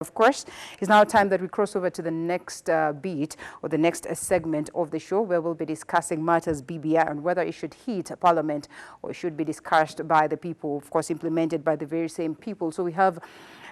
Of course, it's now time that we cross over to the next beat or the next segment of the show, where we'll be discussing matters BBI and whether it should hit Parliament or it should be discussed by the people, of course, implemented by the very same people. So we have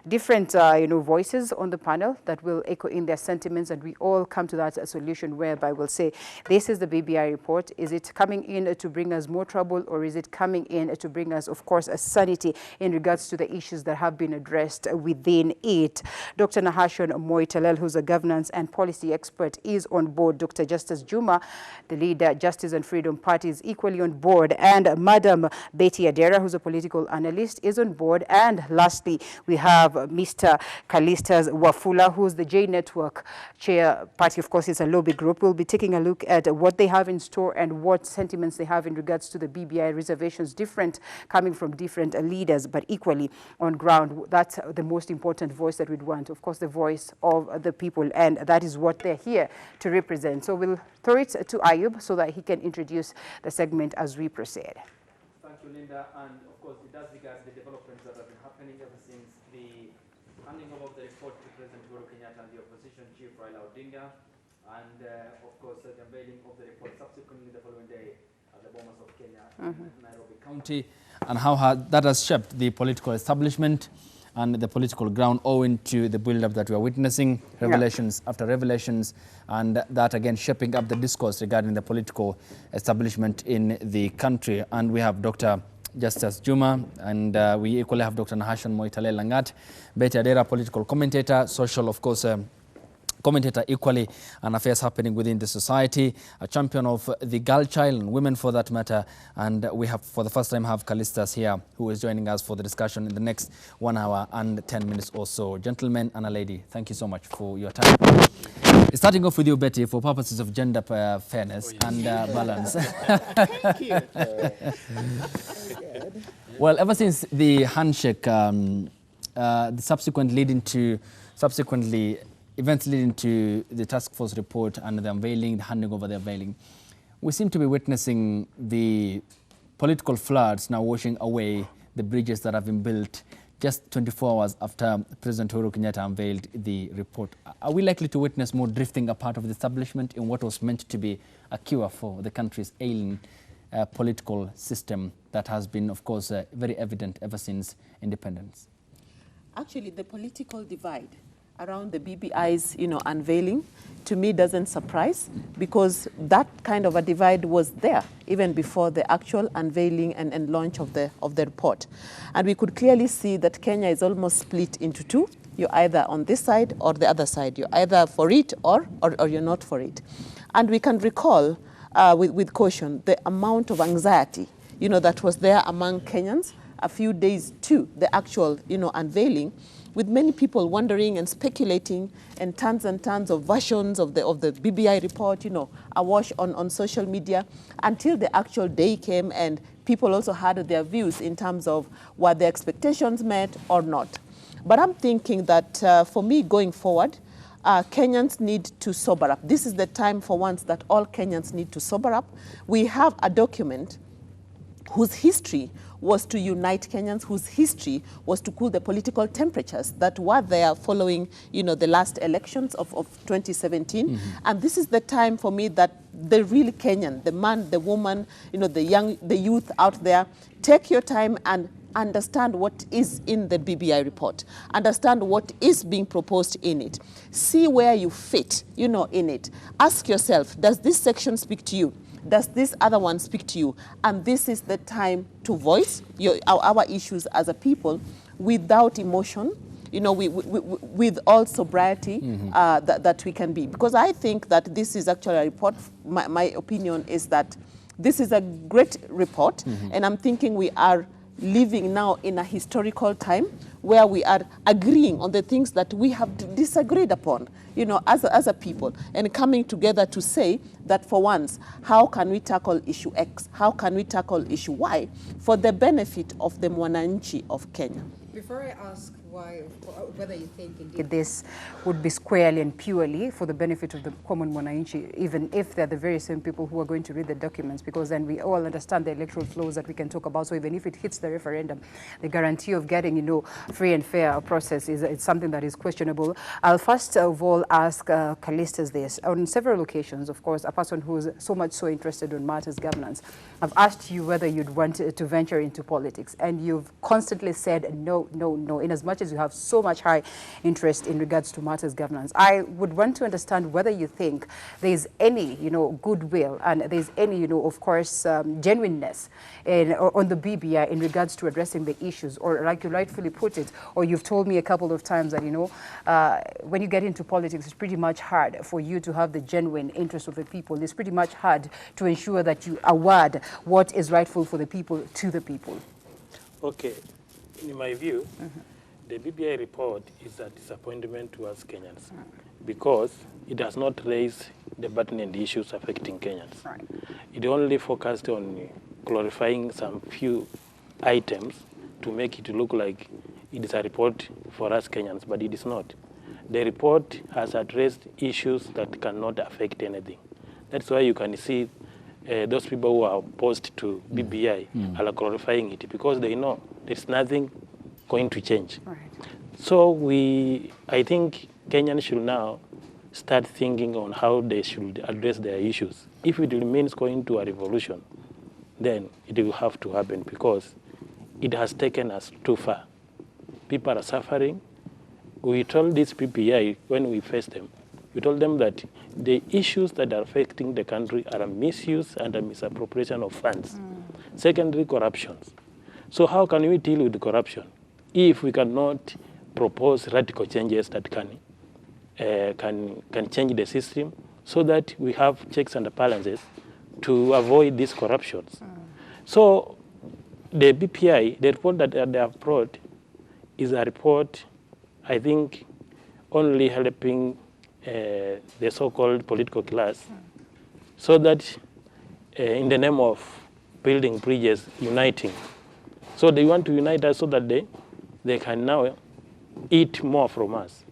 different, voices on the panel that will echo in their sentiments, and we all come to that solution whereby we'll say, this is the BBI report. Is it coming in to bring us more trouble, or is it coming in to bring us, of course, a sanity in regards to the issues that have been addressed within it? Dr. Nahashon Moitalel, who's a governance and policy expert, is on board. Dr. Justice Juma, the leader, Justice and Freedom Party, is equally on board. And Madam Betty Adera, who's a political analyst, is on board. And lastly, we have Mr. Callistus Wafula, who's the J Network chair party. Of course, it's a lobby group. We'll be taking a look at what they have in store and what sentiments they have in regards to the BBI reservations, different, coming from different leaders, but equally on ground. That's the most important voice that we'd want. Of course, the voice of the people, and that is what they're here to represent. So we'll throw it to Ayub so that he can introduce the segment as we proceed. Thank you, Linda. And of course, it does regard the developments that have been happening ever since the handing over of the report to President Uhuru Kenyatta and the opposition chief Raila Odinga, and of course, the unveiling of the report subsequently the following day at the Bomas of Kenya, Nairobi County, and how that has shaped the political establishment and the political ground owing to the build-up that we are witnessing, revelations after revelations, and that again shaping up the discourse regarding the political establishment in the country. And we have Dr. Justice Juma, and we equally have Dr. Nahashon Moitalel Langat, Betty Adera, political commentator, social, of course, commentator equally on affairs happening within the society, a champion of the girl child and women for that matter. And we have, for the first time, have Callistus here, who is joining us for the discussion in the next 1 hour and 10 minutes or so. Gentlemen and a lady, thank you so much for your time. Starting off with you, Betty, for purposes of gender fairness and balance. Thank you. Well, ever since the handshake, events leading to the task force report and the unveiling, the handing over the unveiling, we seem to be witnessing the political floods now washing away the bridges that have been built just 24 hours after President Uhuru Kenyatta unveiled the report. Are we likely to witness more drifting apart of the establishment in what was meant to be a cure for the country's ailing political system that has been, of course, very evident ever since independence? Actually, the political divide around the BBI's, unveiling, to me doesn't surprise, because that kind of a divide was there even before the actual unveiling and launch of the report. And we could clearly see that Kenya is almost split into two. You're either on this side or the other side. You're either for it or you're not for it. And we can recall with caution the amount of anxiety, that was there among Kenyans a few days to the actual, unveiling, with many people wondering and speculating, and tons of versions of the BBI report, awash on social media, until the actual day came and people also had their views in terms of were their expectations met or not. But I'm thinking that for me going forward, Kenyans need to sober up. This is the time for once that all Kenyans need to sober up. We have a document whose history was to unite Kenyans, whose history was to cool the political temperatures that were there following, the last elections of 2017. And this is the time for me that the real Kenyan, the man, the woman, the youth out there, take your time and understand what is in the BBI report, understand what is being proposed in it, see where you fit, in it. Ask yourself, does this section speak to you? Does this other one speak to you? And this is the time to voice our issues as a people without emotion, with all sobriety that we can be. Because I think that this is actually a report, my opinion is that this is a great report, and I'm thinking we are living now in a historical time where we are agreeing on the things that we have disagreed upon, as a people, and coming together to say that for once, how can we tackle issue X? How can we tackle issue Y for the benefit of the mwananchi of Kenya? Before I ask whether you think indeed this would be squarely and purely for the benefit of the common mwananchi, even if they're the very same people who are going to read the documents, because then we all understand the electoral flows that we can talk about. So even if it hits the referendum, the guarantee of getting, free and fair process it's something that is questionable. I'll first of all ask Callistus this. On several occasions, of course, a person who's so much so interested in matters governance, I've asked you whether you'd want to venture into politics, and you've constantly said no, no, no, in as much as you have so much high interest in regards to matters governance. I would want to understand whether you think there's any, goodwill and there's any, of course, genuineness on the BBI in regards to addressing the issues, or like you rightfully put it, or you've told me a couple of times that, when you get into politics, it's pretty much hard for you to have the genuine interest of the people. It's pretty much hard to ensure that you award what is rightful for the people to the people. Okay. In my view, the BBI report is a disappointment to us Kenyans because it does not raise the pertinent issues affecting Kenyans. Right. It only focused on clarifying some few items to make it look like it is a report for us Kenyans, but it is not. The report has addressed issues that cannot affect anything. That's why you can see those people who are opposed to BBI are clarifying it, because they know there's nothing going to change. Right. So I think Kenyans should now start thinking on how they should address their issues. If it remains going to a revolution, then it will have to happen, because it has taken us too far. People are suffering. We told this BBI when we faced them, we told them that the issues that are affecting the country are a misuse and a misappropriation of funds. Secondly, corruptions. So how can we deal with corruption if we cannot propose radical changes that can change the system so that we have checks and balances to avoid these corruptions? So the BPI, the report that they have brought, is a report, I think, only helping the so-called political class, so that in the name of building bridges, uniting. So they want to unite us so that they can now eat more from us.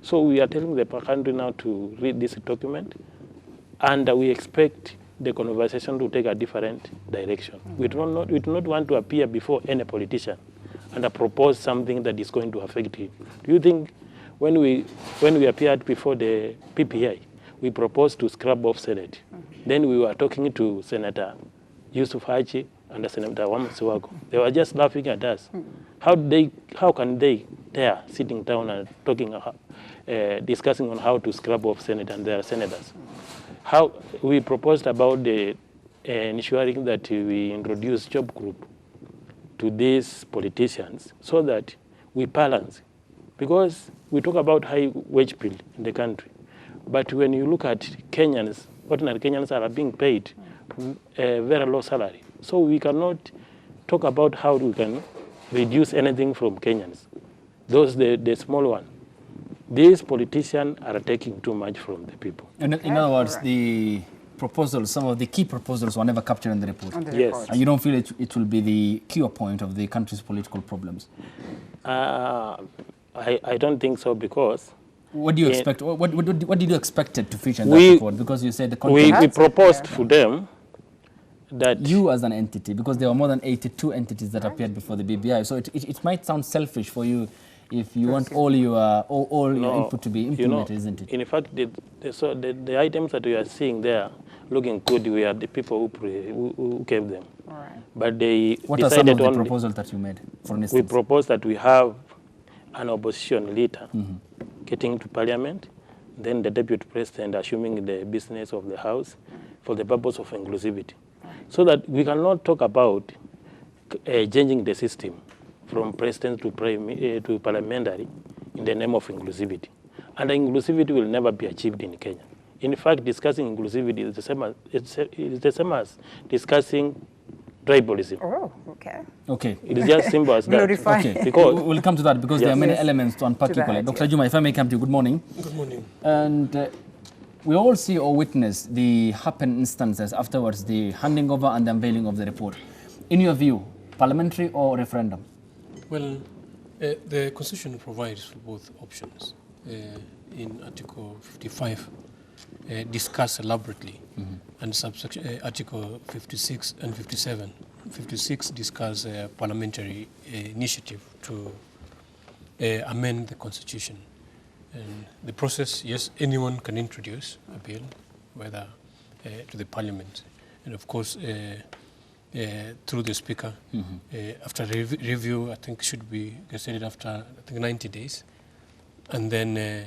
So we are telling the country now to read this document, and we expect the conversation to take a different direction. We do not want to appear before any politician and propose something that is going to affect him. Do you think when we appeared before the PPI, we proposed to scrub off Senate? Then we were talking to Senator Yusuf Haji and Senator Wamasiwago. They were just laughing at us. How can they dare sitting down and talking, discussing on how to scrub off Senate and their senators? How we proposed about ensuring that we introduce job group to these politicians so that we balance. Because we talk about high wage bill in the country, but when you look at Kenyans, ordinary Kenyans are being paid a very low salary. So we cannot talk about how we can reduce anything from Kenyans. Those the small one. These politicians are taking too much from the people. In other words, the proposals, some of the key proposals were never captured in the report. Yes. And you don't feel it will be the cure point of the country's political problems? I don't think so, because... What do you expect? What did you expect it to feature in that report? Because you said the content... We proposed for them that... You as an entity, because there were more than 82 entities that appeared before the BBI, so it might sound selfish for you if you want all your input to be implemented, isn't it? In fact, the items that we are seeing there looking good, we are the people who gave them. All right. But they What are some of the proposals that you made, for instance? We proposed that we have an opposition leader getting to parliament, then the deputy president assuming the business of the house for the purpose of inclusivity. So that we cannot talk about changing the system from president to parliamentary in the name of inclusivity. And inclusivity will never be achieved in Kenya. In fact, discussing inclusivity is the same as discussing tribalism. Oh, okay. Okay. It is just simple as that. Glorifying. Okay, Because we'll come to that because there are many elements to unpack equally. Dr. Juma, if I may come to you, good morning. Good morning. And we all see or witness the happen instances afterwards, the handing over and the unveiling of the report. In your view, parliamentary or referendum? Well, The Constitution provides for both options. In Article 55, discuss elaborately, and subsection Article 56 and 57. 56 discuss parliamentary initiative to amend the Constitution. And the process, yes, anyone can introduce a bill, whether to the Parliament, and of course through the Speaker. After review, I think should be considered after, I think, 90 days, and then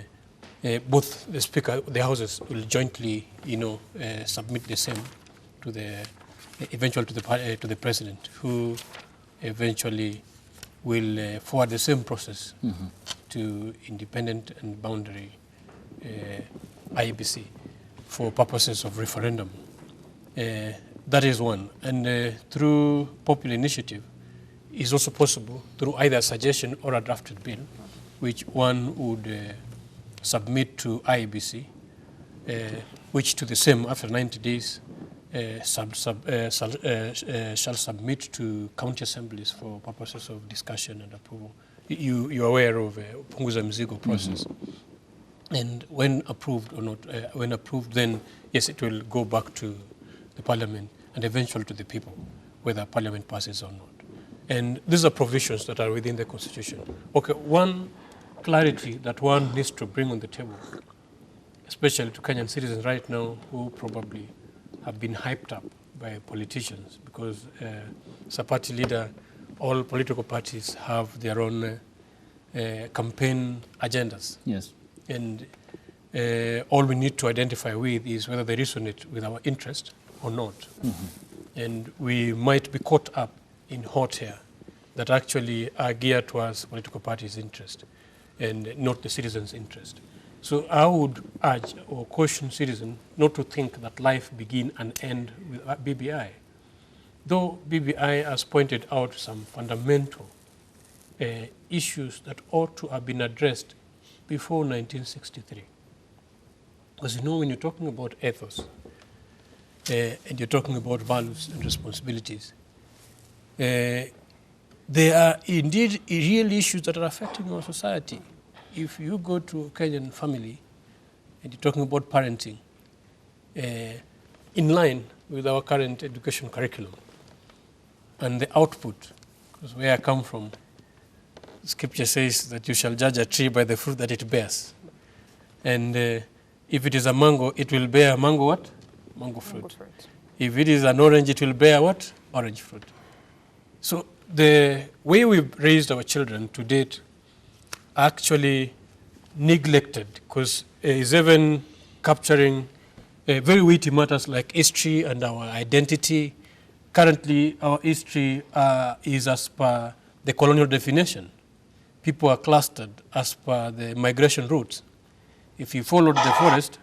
both the Speaker, the houses will jointly, submit the same to the eventually to the President, who eventually will forward the same process to independent and boundary IEBC for purposes of referendum. That is one. And through popular initiative is also possible through either a suggestion or a drafted bill, which one would submit to IEBC, which to the same after 90 days shall submit to county assemblies for purposes of discussion and approval. You're aware of Punguza Mzigo process. And when approved or not, when approved, then yes, it will go back to the Parliament and eventually to the people, whether Parliament passes or not. And these are provisions that are within the Constitution. Okay, one clarity that one needs to bring on the table, especially to Kenyan citizens right now who probably have been hyped up by politicians, because as a party leader, all political parties have their own campaign agendas. Yes. And all we need to identify with is whether they resonate with our interest or not. And we might be caught up in hot air that actually are geared towards political parties' interest and not the citizens' interest. So I would urge or caution citizens not to think that life begin and end with BBI. Though BBI has pointed out some fundamental issues that ought to have been addressed before 1963. Because when you're talking about ethos, and you're talking about values and responsibilities, there are indeed real issues that are affecting our society. If you go to a Kenyan family and you're talking about parenting, in line with our current education curriculum and the output, because where I come from, Scripture says that you shall judge a tree by the fruit that it bears. And if it is a mango, it will bear mango what? Mango fruit. If it is an orange, it will bear what? Orange fruit. So the way we've raised our children to date actually neglected, because it's even capturing very weighty matters like history and our identity. Currently, our history is as per the colonial definition. People are clustered as per the migration routes. If you followed the forest,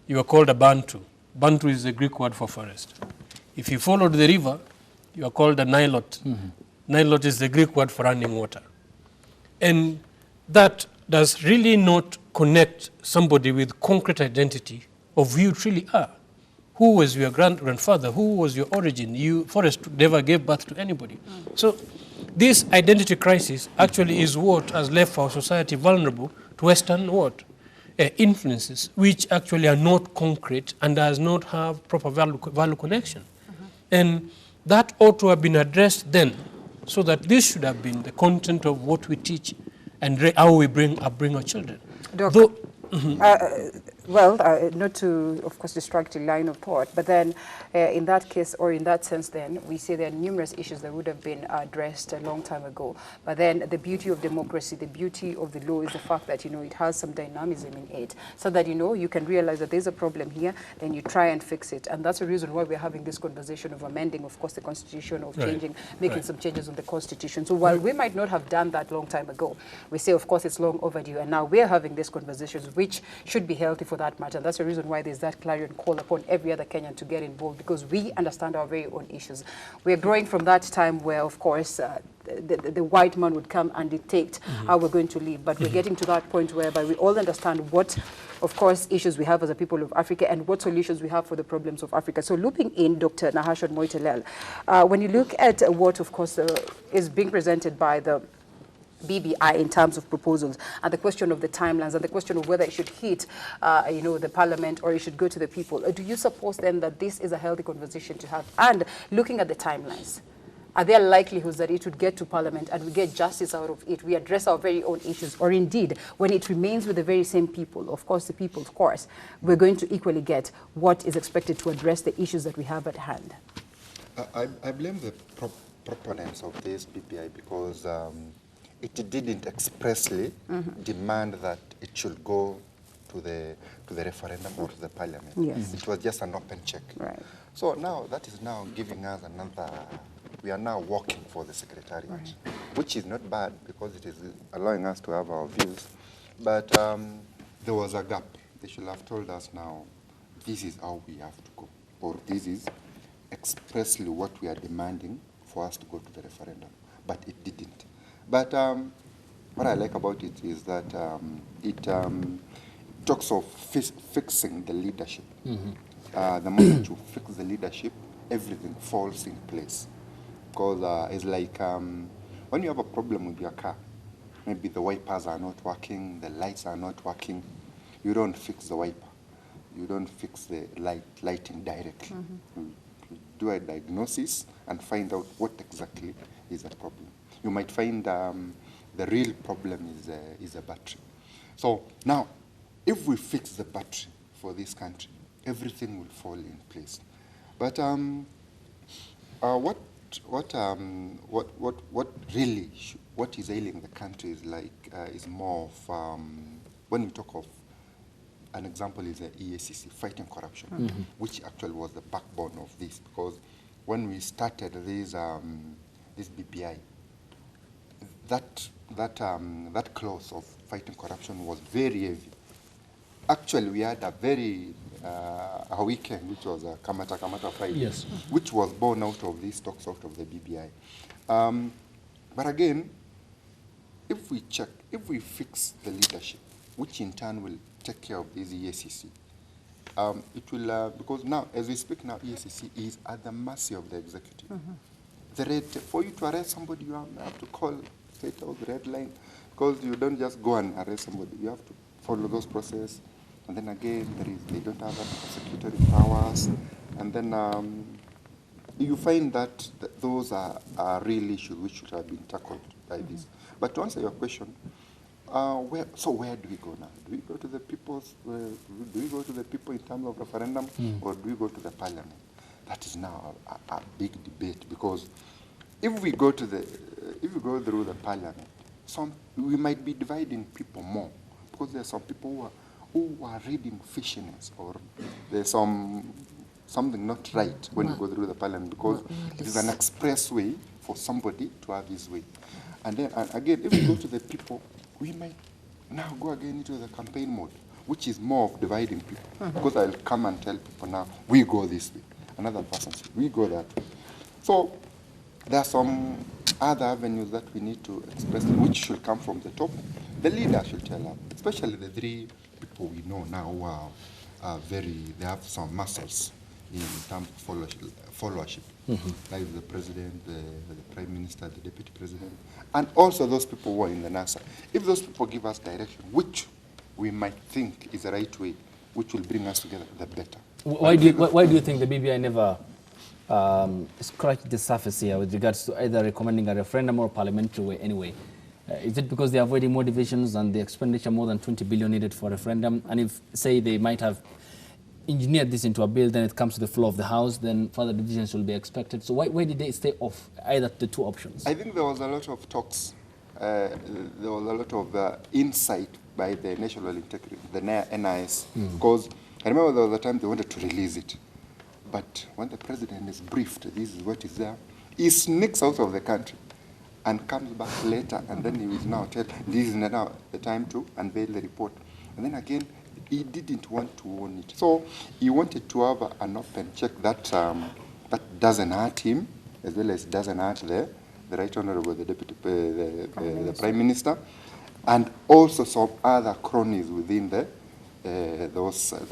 you are called a Bantu. Bantu is the Greek word for forest. If you followed the river, you are called a Nilot. Nilot is the Greek word for running water. And that does really not connect somebody with concrete identity of who you truly are. Who was your grandfather? Who was your origin? Forest never gave birth to anybody. So this identity crisis actually is what has left our society vulnerable to Western influences, which actually are not concrete and does not have proper value connection. And that ought to have been addressed then, so that this should have been the content of what we teach and how we bring our children. Doc, not to, of course, distract the line of thought, but then in that case, or in that sense then, we see there are numerous issues that would have been addressed a long time ago. But then the beauty of democracy, the beauty of the law is the fact that, it has some dynamism in it, so that, you can realize that there's a problem here, then you try and fix it. And that's the reason why we're having this conversation of amending, of course, the Constitution, of changing, making some changes on the Constitution. So while we might not have done that long time ago, we say, of course, it's long overdue. And now we're having these conversations, which should be healthy for that matter. And that's the reason why there's that clarion call upon every other Kenyan to get involved, because we understand our very own issues. We're growing from that time where, of course, the white man would come and dictate how we're going to live. But we're getting to that point whereby we all understand what, of course, issues we have as a people of Africa and what solutions we have for the problems of Africa. So looping in Dr. Nahashon Moitelel, when you look at what, of course, is being presented by the BBI in terms of proposals, and the question of the timelines, and the question of whether it should hit, the parliament or it should go to the people. Do you suppose then that this is a healthy conversation to have? And looking at the timelines, are there likelihoods that it would get to parliament and we get justice out of it, we address our very own issues, or indeed, when it remains with the very same people, of course, we're going to equally get what is expected to address the issues that we have at hand? I blame the proponents of this BBI because it didn't expressly demand that it should go to the referendum or to the parliament. Yes. It was just an open check. Right. So now that is now giving us another, we are now working for the secretariat, Right. which is not bad because it is allowing us to have our views. But there was a gap. They should have told us now, this is how we have to go, or this is expressly what we are demanding for us to go to the referendum. But it didn't. But what I like about it is that it talks of fixing the leadership. The moment you fix the leadership, everything falls in place. Because it's like when you have a problem with your car, maybe the wipers are not working, the lights are not working, you don't fix the wiper. You don't fix the lighting directly. You do a diagnosis and find out what exactly is the problem. You might find the real problem is a battery. So now, if we fix the battery for this country, everything will fall in place. But what is ailing the country is is more of when we talk of an example is the EACC, fighting corruption, which actually was the backbone of this, because when we started this BBI, that clause of fighting corruption was very heavy. Actually, we had a weekend, which was a Kamata Friday, yes, which was born out of these talks out of the BBI. But again, if we fix the leadership, which in turn will take care of this EACC, it will, because now, as we speak now, EACC is at the mercy of the executive. For you to arrest somebody, you have to call State House red line, because you don't just go and arrest somebody. You have to follow those processes. And then again, they don't have prosecutory powers. And then you find that those are real issues which should have been tackled by this. But to answer your question, where do we go now? Do we go to the people? Do we go to the people in terms of referendum, or do we go to the parliament? That is now a big debate, because if we go through the parliament, we might be dividing people more, because there are some people who are reading fishiness, or there's something not right when you go through the parliament, because it is an express way for somebody to have his way. And then again, if we go to the people, we might now go again into the campaign mode, which is more of dividing people. Because I'll come and tell people now, we go this way. Another person says, we go that way. So there are some other avenues that we need to express, which should come from the top. The leader should tell us, especially the three people we know now who are they have some muscles in terms of followership. Like the president, the prime minister, the deputy president, and also those people who are in the NASA. If those people give us direction, which we might think is the right way, which will bring us together, the better. Why do you think the BBI never scratched the surface here with regards to either recommending a referendum or parliamentary way anyway? Is it because they're avoiding more divisions and the expenditure more than 20 billion needed for a referendum? And if, say, they might have engineered this into a bill, then it comes to the floor of the House, then further decisions will be expected. So why did they stay off either the two options? I think there was a lot of talks. There was a lot of insight by the National Integrity, the NIS, because I remember there was a time they wanted to release it. But when the president is briefed, this is what is there, he sneaks out of the country and comes back later, and then he will now tell, this is now the time to unveil the report. And then again, he didn't want to own it. So he wanted to have an open check that that doesn't hurt him, as well as doesn't hurt the Right Honorable, the Deputy, the Prime Minister, and also some other cronies within the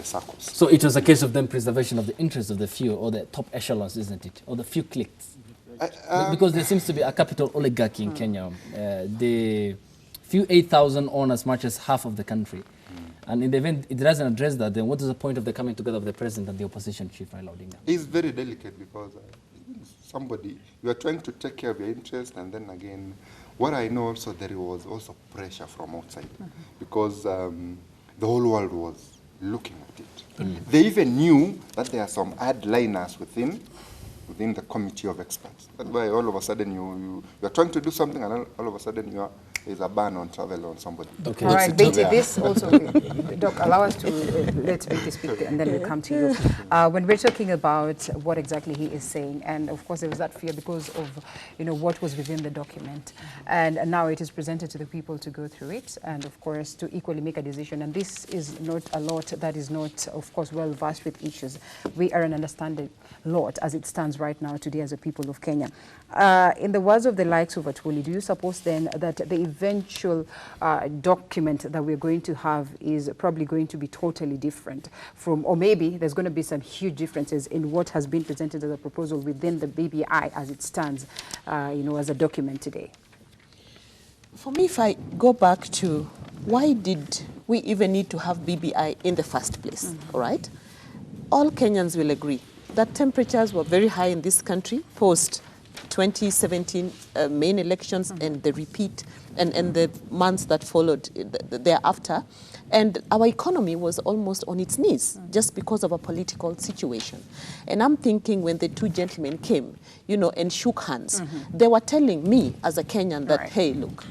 circles. So it was a case of them preservation of the interests of the few, or the top echelons, isn't it? Or the few cliques. Because there seems to be a capital oligarchy in Kenya. The few 8,000 own as much as half of the country. And in the event it doesn't address that, then what is the point of the coming together of the president and the opposition chief, Raila Odinga? It's very delicate because somebody, you are trying to take care of your interest, and then again, what I know also, there was also pressure from outside because the whole world was looking at it. They even knew that there are some hardliners within the committee of experts. That's why all of a sudden you are trying to do something, and all of a sudden there's a ban on travel on somebody. Okay. All right, Betty, this also, Doc, allow us to let Betty speak, and then we'll come to you. When we're talking about what exactly he is saying, and of course there was that fear because of, what was within the document, and now it is presented to the people to go through it, and of course to equally make a decision. And this is not a lot that is not, of course, well versed with issues. We are an understanding lot as it stands right now today as a people of Kenya. In the words of the likes of Atwoli, do you suppose then that the eventual document that we're going to have is probably going to be totally different from, or maybe there's going to be some huge differences in what has been presented as a proposal within the BBI as it stands, as a document today? For me, if I go back to why did we even need to have BBI in the first place, all right? All Kenyans will agree that temperatures were very high in this country post 2017 main elections and the repeat and the months that followed thereafter. And our economy was almost on its knees just because of a political situation. And I'm thinking when the two gentlemen came, and shook hands, they were telling me as a Kenyan that, hey, look,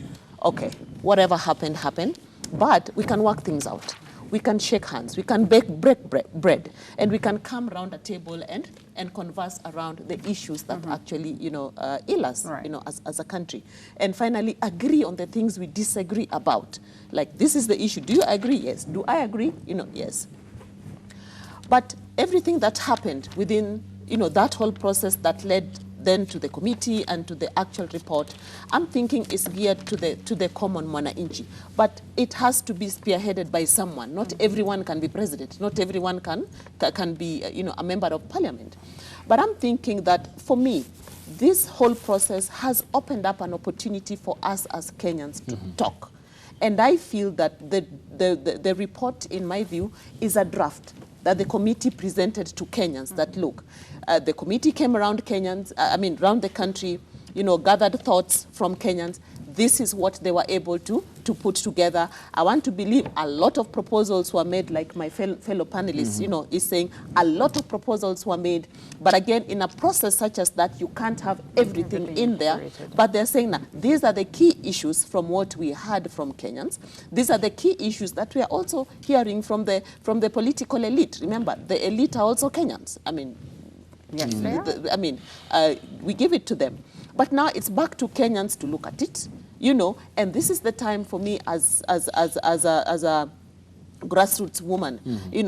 okay, whatever happened, happened, but we can work things out. We can shake hands, we can break bread, and we can come around a table and converse around the issues that actually, ill us, as a country. And finally, agree on the things we disagree about. Like, this is the issue. Do you agree? Yes. Do I agree? Yes. But everything that happened within, that whole process that led then to the committee and to the actual report, I'm thinking is geared to the common mwananchi. But it has to be spearheaded by someone. Not everyone can be president. Not everyone can be, a member of parliament. But I'm thinking that, for me, this whole process has opened up an opportunity for us as Kenyans to talk. And I feel that the report, in my view, is a draft that the committee presented to Kenyans that, look, the committee came around around the country, gathered thoughts from Kenyans. This is what they were able to put together. I want to believe a lot of proposals were made, like my fellow panelists, is saying a lot of proposals were made. But again, in a process such as that, you can't have everything in there. But they're saying that these are the key issues from what we heard from Kenyans. These are the key issues that we are also hearing from the political elite. Remember, the elite are also Kenyans. Yes, they are. We give it to them. But now it's back to Kenyans to look at it, and this is the time for me as a grassroots woman,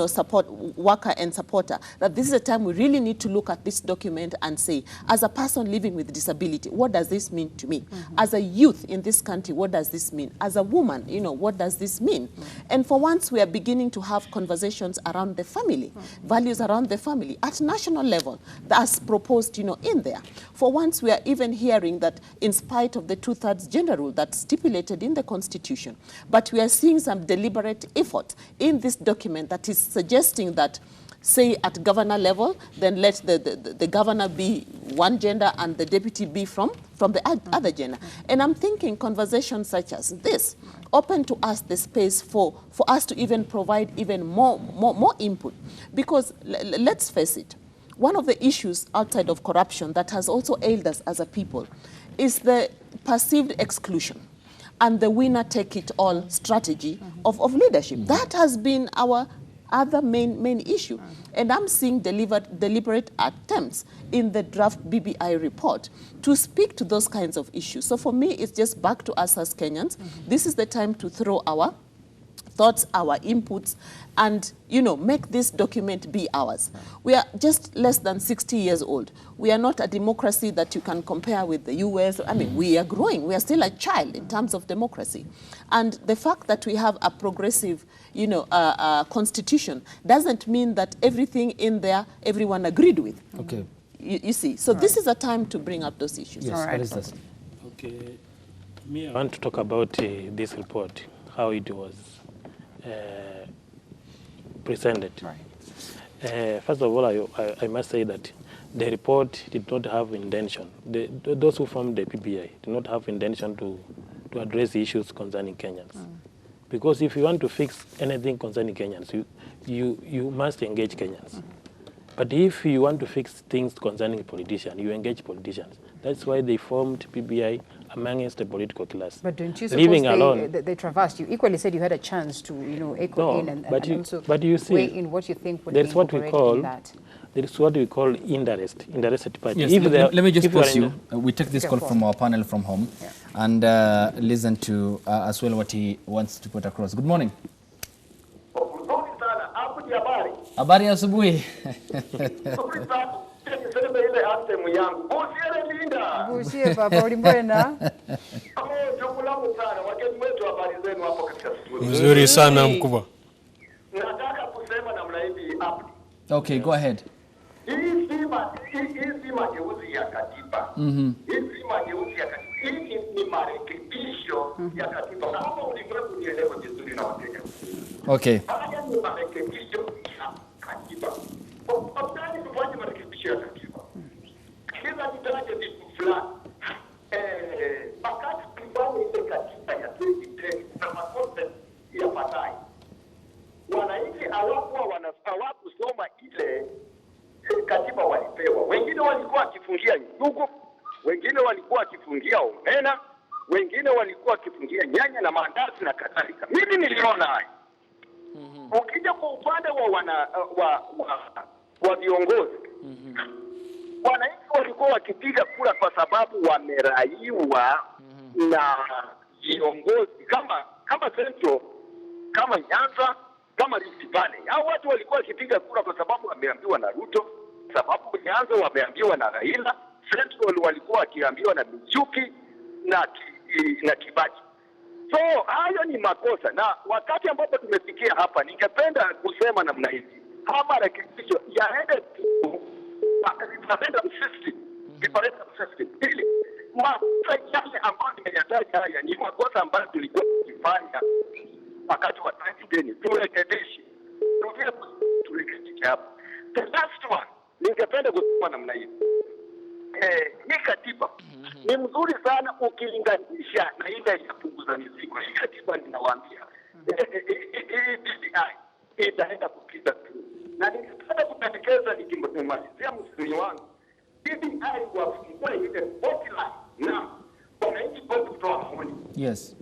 support worker and supporter, that this is a time we really need to look at this document and say, as a person living with disability, what does this mean to me? As a youth in this country, what does this mean? As a woman, what does this mean? And for once, we are beginning to have conversations around the family, values around the family at national level, that's proposed, in there. For once, we are even hearing that in spite of the 2/3 gender rule that's stipulated in the Constitution, but we are seeing some deliberate effort in this document that is suggesting that, say, at governor level, then let the governor be one gender and the deputy be from the other gender. And I'm thinking conversations such as this open to us the space for us to even provide even more input. Because let's face it, one of the issues outside of corruption that has also ailed us as a people is the perceived exclusion and the winner-take-it-all strategy of leadership. That has been our other main issue. And I'm seeing deliberate attempts in the draft BBI report to speak to those kinds of issues. So for me, it's just back to us as Kenyans. This is the time to throw our thoughts, our inputs, and make this document be ours. We are just less than 60 years old. We are not a democracy that you can compare with the US. We are growing. We are still a child in terms of democracy. And the fact that we have a progressive, constitution doesn't mean that everything in there everyone agreed with. Okay. You see, so this is a time to bring up those issues. Yes, what is this? Okay, me, I want to talk about this report, how it was presented. Right. First of all, I must say that the report did not have intention. Those who formed the BBI did not have intention to address issues concerning Kenyans. Because if you want to fix anything concerning Kenyans, you must engage Kenyans. But if you want to fix things concerning politicians, you engage politicians. That's why they formed BBI amongst the political class. But don't you Leaving suppose alone, they traversed? You equally said you had a chance to, echo in and also weigh in what you think would be incorporated in that. There is what we call interested party. Yes, If let me just pause you. in We take this call from our panel from home and listen to as well what he wants to put across. Good morning. Habari ya asubuhi. Bushie papa ulimbwena. Mzuri sana mkubwa. Nataka kusema namna hivi hapo. Okay, go ahead. Hii si mageuzi ya katiba. Hii si mageuzi ya katiba. Hii ni marekebisho ya katiba. Kama ulimwengu nielewe vizuri na Wakenya. Okay. Haya ni marekebisho ya katiba. Kwa nini tufanye marekebisho ya katiba? Kila nitaje vitu fulani. Wakati tulifanya ile katiba ya 2010 na makosa ya baadaye. Wananchi hawakusoma ile katiba walipewa. Wengine walikuwa wakifungia njugu, wengine walikuwa wakifungia omena, wengine walikuwa wakifungia nyanya na maandazi na kadhalika. Mimi niliona haya. Ukija kwa upande wa viongozi, wananchi walikuwa wakipiga kura kwa sababu wameraiwa na viongozi kama Central, kama Nyanza, kama Rift Valley. Hao watu walikuwa wakipiga kura kwa sababu wameambiwa na Ruto, sababu Nyanza wameambiwa na Raila, Central walikuwa wakiambiwa na Michuki na Kibaki. So hayo ni makosa, na wakati ambapo tumefikia hapa, ningependa kusema namna hivi, kama rekebisho yaende tu referendum system, ili makosa yale ambayo nimeyataja haya ni makosa ambayo tulikuwa tukifanya wakati wa 2010. Turekebishe hapa. The last one, ningependa kusema namna hivi. Hii katiba ni mzuri sana ukilinganisha na ile ya kupunguza mizigo. Hii katiba ninawaambia, BBI itaenda kupita tu. Na ningependa kupendekeza nikimalizia msemi wangu, BBI wafungue ile hotline na wananchi wote kutoa maoni. Yes.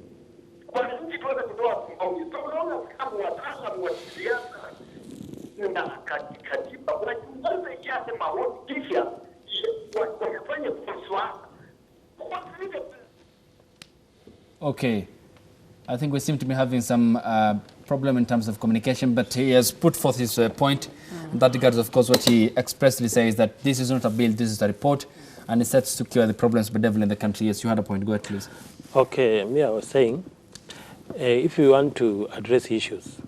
Wananchi wote kutoa maoni. So unaona kama wataalamu wa siasa na katiba wajunguze yale maoni kisha wafanye mswada. Okay. I think we seem to be having some problem in terms of communication, but he has put forth his point. In that regards, of course, what he expressly says that this is not a bill, this is a report, and it sets to cure the problems bedeviling in the country. Yes, you had a point. Go ahead, please. Okay, I was saying, if you want to address issues,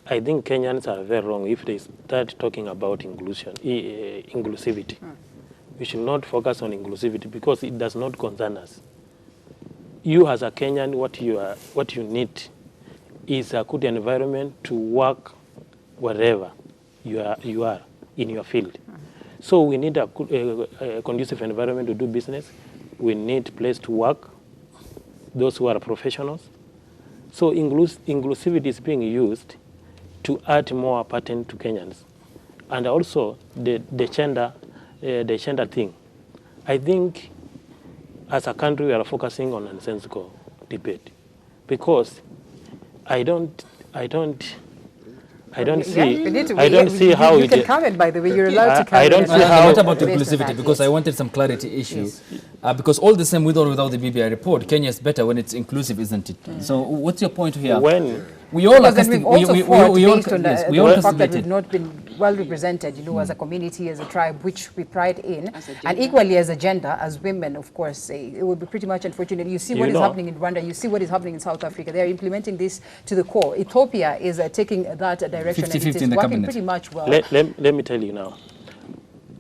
I think Kenyans are very wrong if they start talking about inclusivity. We should not focus on inclusivity because it does not concern us. You as a Kenyan, what you need is a good environment to work wherever you are in your field. So we need a conducive environment to do business. We need a place to work, those who are professionals. So inclusivity is being used to add more pattern to Kenyans. And also the gender thing. I think as a country we are focusing on nonsensical debate because I don't see how you can comment, by the way, you're allowed to comment. I don't see how. What about inclusivity? Because I wanted some clarity issue. Yes. Because all the same, with or without the BBI report, Kenya is better when it's inclusive, isn't it? So what's your point here? When we all because we've also fought based on the fact that we've participated. not been well represented, as a community, as a tribe, which we pride in, and equally as a gender, as women, of course, it would be pretty much unfortunate. You see what is happening in Rwanda, you see what is happening in South Africa. They are implementing this to the core. Ethiopia is taking that direction, and it is working pretty much well. Let me tell you now.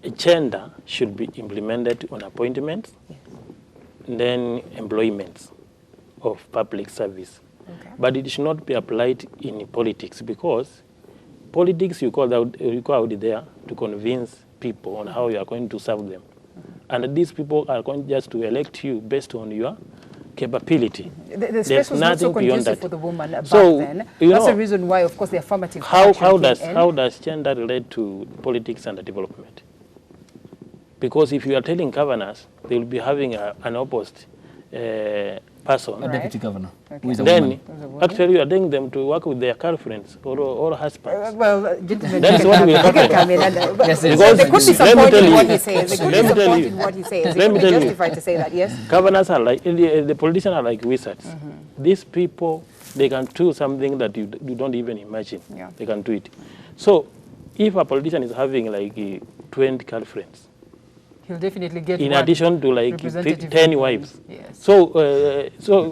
gender should be implemented on appointments, then employments of public service. Okay. But it should not be applied in politics, because politics you go out there to convince people on how you are going to serve them. And these people are going just to elect you based on your capability. The space was not so conducive for the woman back so, then. You That's know, the reason why, of course, the affirmative how action does gender relate to politics and development? Because if you are telling governors, they will be having an opposite person. A deputy governor. Okay. Who is a Then, woman. actually, you are telling them to work with their girlfriends or husbands. well, gentlemen, That is what will happen. come in and, Yes, because yes. they could be Let me tell supporting you. what he says. They could Let be me tell you. supporting what he says. Let It me would be tell you. justified to say that, yes? Governors are like, the politicians are like wizards. These people, they can do something that you don't even imagine. Yeah. They can do it. So if a politician is having like 20 girlfriends, He'll definitely get in one addition to like representative 10 woman. wives. Yes. So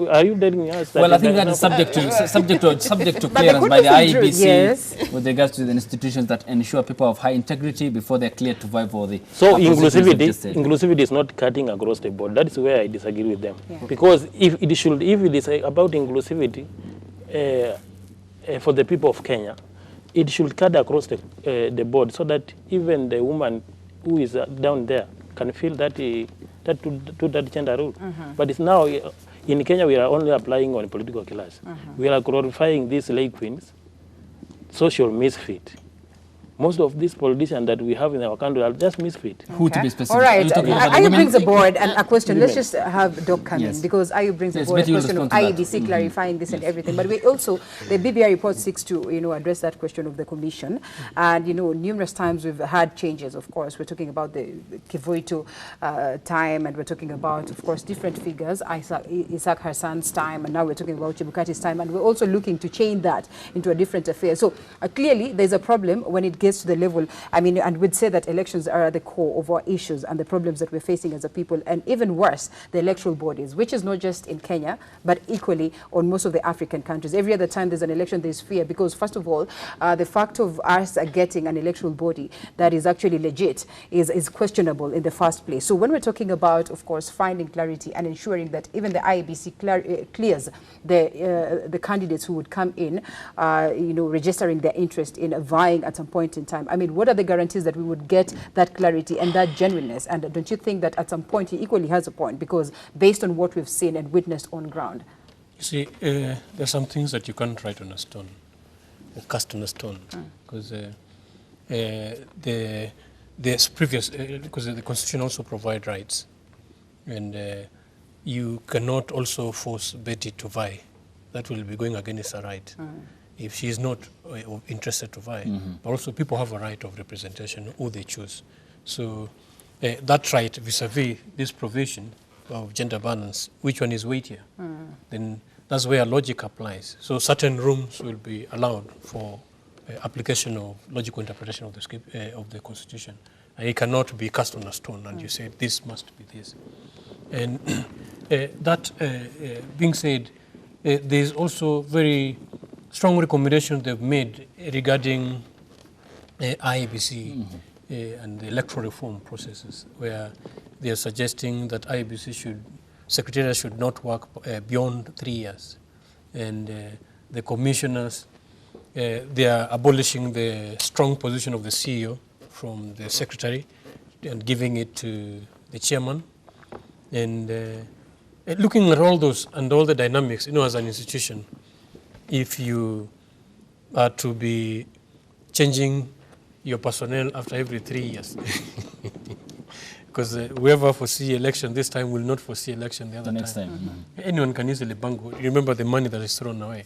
are you telling us that? Well, I think that is subject to But clearance there by could the be some IEBC yes. with regards to the institutions that ensure people of high integrity before they're cleared to vie for the So positions you've just said. inclusivity is not cutting across the board. That is where I disagree with them. Yeah. Because if it is about inclusivity for the people of Kenya, it should cut across the board, so that even the woman who is down there can feel that that gender role. But it's now in Kenya we are only applying on political class. We are glorifying these lay queens, social misfit. Most of these politicians that we have in our country are just misfit. Who to be specific? All right. Are you talking about the Ayu women? brings aboard a question. Let's just have Doc come Yes. in, because Ayu brings Yes, aboard a Betty will question of respond to that. IEBC clarifying this and everything. But we also, the BBI report seeks to, address that question of the commission. And, numerous times we've had changes, of course. We're talking about the Kivuito time, and we're talking about, of course, different figures, Isaac Hassan's time, and now we're talking about Chebukati's time. And we're also looking to change that into a different affair. So clearly, there's a problem when it gets to the level, and we'd say that elections are at the core of our issues and the problems that we're facing as a people, and even worse, the electoral bodies, which is not just in Kenya, but equally on most of the African countries. Every other time there's an election, there's fear, because first of all, the fact of us getting an electoral body that is actually legit is questionable in the first place. So when we're talking about, of course, finding clarity and ensuring that even the IEBC clears the candidates who would come in, registering their interest in vying at some point in time, I mean, what are the guarantees that we would get that clarity and that genuineness? And don't you think that at some point he equally has a point, because based on what we've seen and witnessed on ground? You see, there's some things that you can't write on a stone, or cast on a stone, because the previous, because the Constitution also provides rights, and you cannot also force Betty to vie. That will be going against her right. If she is not interested to vie. But also people have a right of representation, who they choose. So that right vis-a-vis this provision of gender balance, which one is weightier? Then that's where logic applies. So certain rooms will be allowed for application of logical interpretation of the script, of the Constitution. And it cannot be cast on a stone and you say this must be this. And that being said, there is also very strong recommendations they've made regarding IEBC and the electoral reform processes, where they are suggesting that IEBC Secretariat should not work beyond 3 years. And the commissioners, they are abolishing the strong position of the CEO from the secretary and giving it to the chairman. And looking at all those and all the dynamics, as an institution, if you are to be changing your personnel after every 3 years, because whoever foresee election this time will not foresee election the other next time. time. Anyone can easily bungle. Remember the money that is thrown away.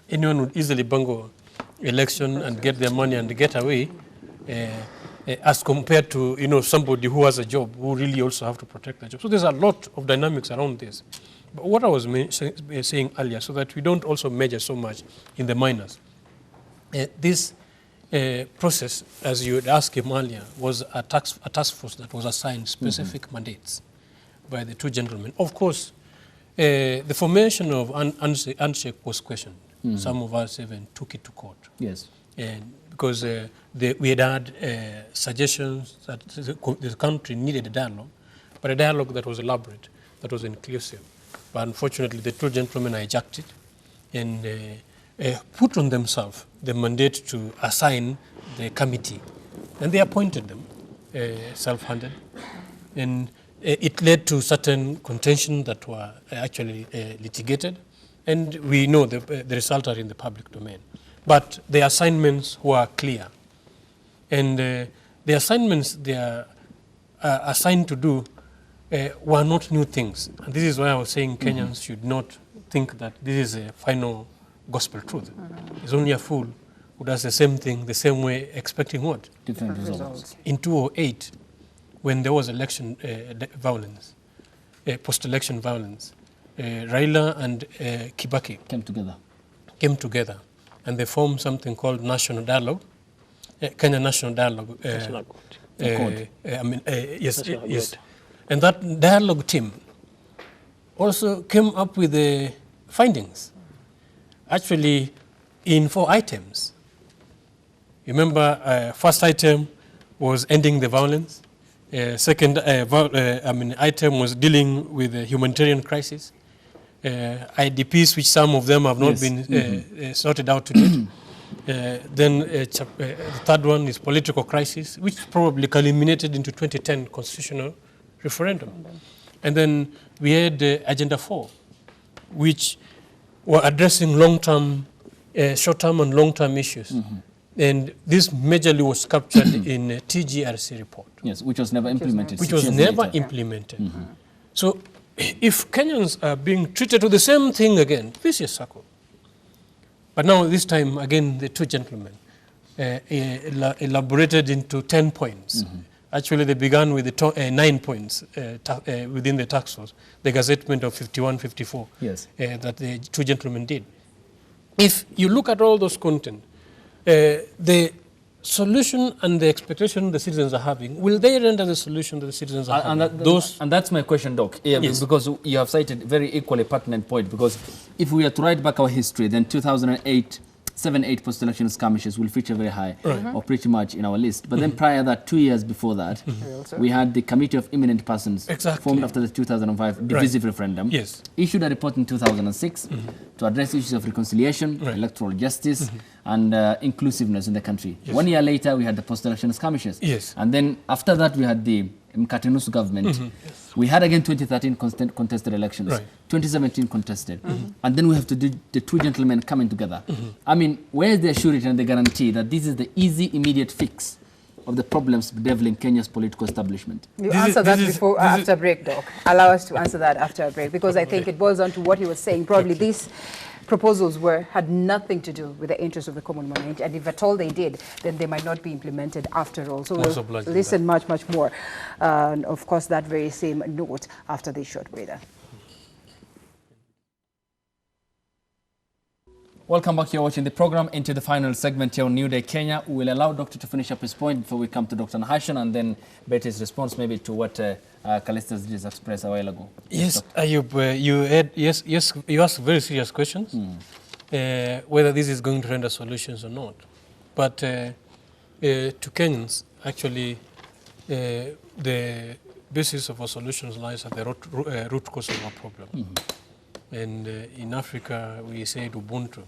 Anyone would easily bungle election and get their money and get away, as compared to somebody who has a job, who really also have to protect the job. So there's a lot of dynamics around this. But what I was saying earlier, so that we don't also measure so much in the minors, this process, as you had asked him earlier, was a task force that was assigned specific mandates by the two gentlemen. Of course, the formation of handshake was questioned. Some of us even took it to court. Yes. and because we had suggestions that the country needed a dialogue, but a dialogue that was elaborate, that was inclusive. But unfortunately, the two gentlemen hijacked it and put on themselves the mandate to assign the committee. And they appointed them, self-handed. And it led to certain contention that were actually litigated. And we know the results are in the public domain. But the assignments were clear. And the assignments they are assigned to do were not new things. And this is why I was saying Kenyans should not think that this is a final gospel truth. It's only a fool who does the same thing the same way, expecting what? Different results. In 2008, when there was election violence, post-election violence, Raila and Kibaki came together, and they formed something called National Dialogue, Kenya National Dialogue. Yes. And that dialogue team also came up with the findings, actually in 4 items. Remember, first item was ending the violence. Second item was dealing with the humanitarian crisis. IDPs, which some of them have not been sorted out to date. Then the third one is political crisis, which probably culminated into 2010 constitutional referendum. And then we had Agenda 4, which were addressing long-term, short-term and long-term issues. And this majorly was captured in a TGRC report. Yes, which was never implemented. Which was never implemented. So if Kenyans are being treated to the same thing again, vicious circle. But now this time, again, the two gentlemen elaborated into 10 points. Actually, they began with the 9 points within the task force, the gazettement of 51-54 that the two gentlemen did. If you look at all those content, the solution and the expectation the citizens are having, will they render the solution that the citizens are having? And that's my question, Doc. Yes. Because you have cited very equally pertinent point, because if we are to write back our history, then 2008, 7-8 post-election skirmishes will feature very high, or pretty much in our list. But then prior that, 2 years before that, we had the Committee of Eminent Persons formed after the 2005 divisive referendum, issued a report in 2006 to address issues of reconciliation, electoral justice, and inclusiveness in the country. 1 year later, we had the post-election skirmishes. And then after that, we had the Mkatinusu government. We had again 2013 contested elections, 2017 contested. And then we have to do the two gentlemen coming together. I mean, where is the assurance and the guarantee that this is the easy, immediate fix of the problems bedeviling Kenya's political establishment? You answer that before, after break, Doc. Allow us to answer that after a break, because I think it boils down to what he was saying. Probably these proposals had nothing to do with the interests of the common man, and if at all they did, then they might not be implemented after all. So we'll listen much more, of course, that very same note after this short breather. Welcome back. You're watching the program into the final segment here on New Day Kenya. We will allow Doctor to finish up his point before we come to Dr. Nahashan, and then Betty's response maybe to what Callista's just expressed a while ago. Yes, Ayub, you asked very serious questions, whether this is going to render solutions or not. But to Kenyans, actually, the basis of our solutions lies at the root cause of our problem. And in Africa, we say Ubuntu.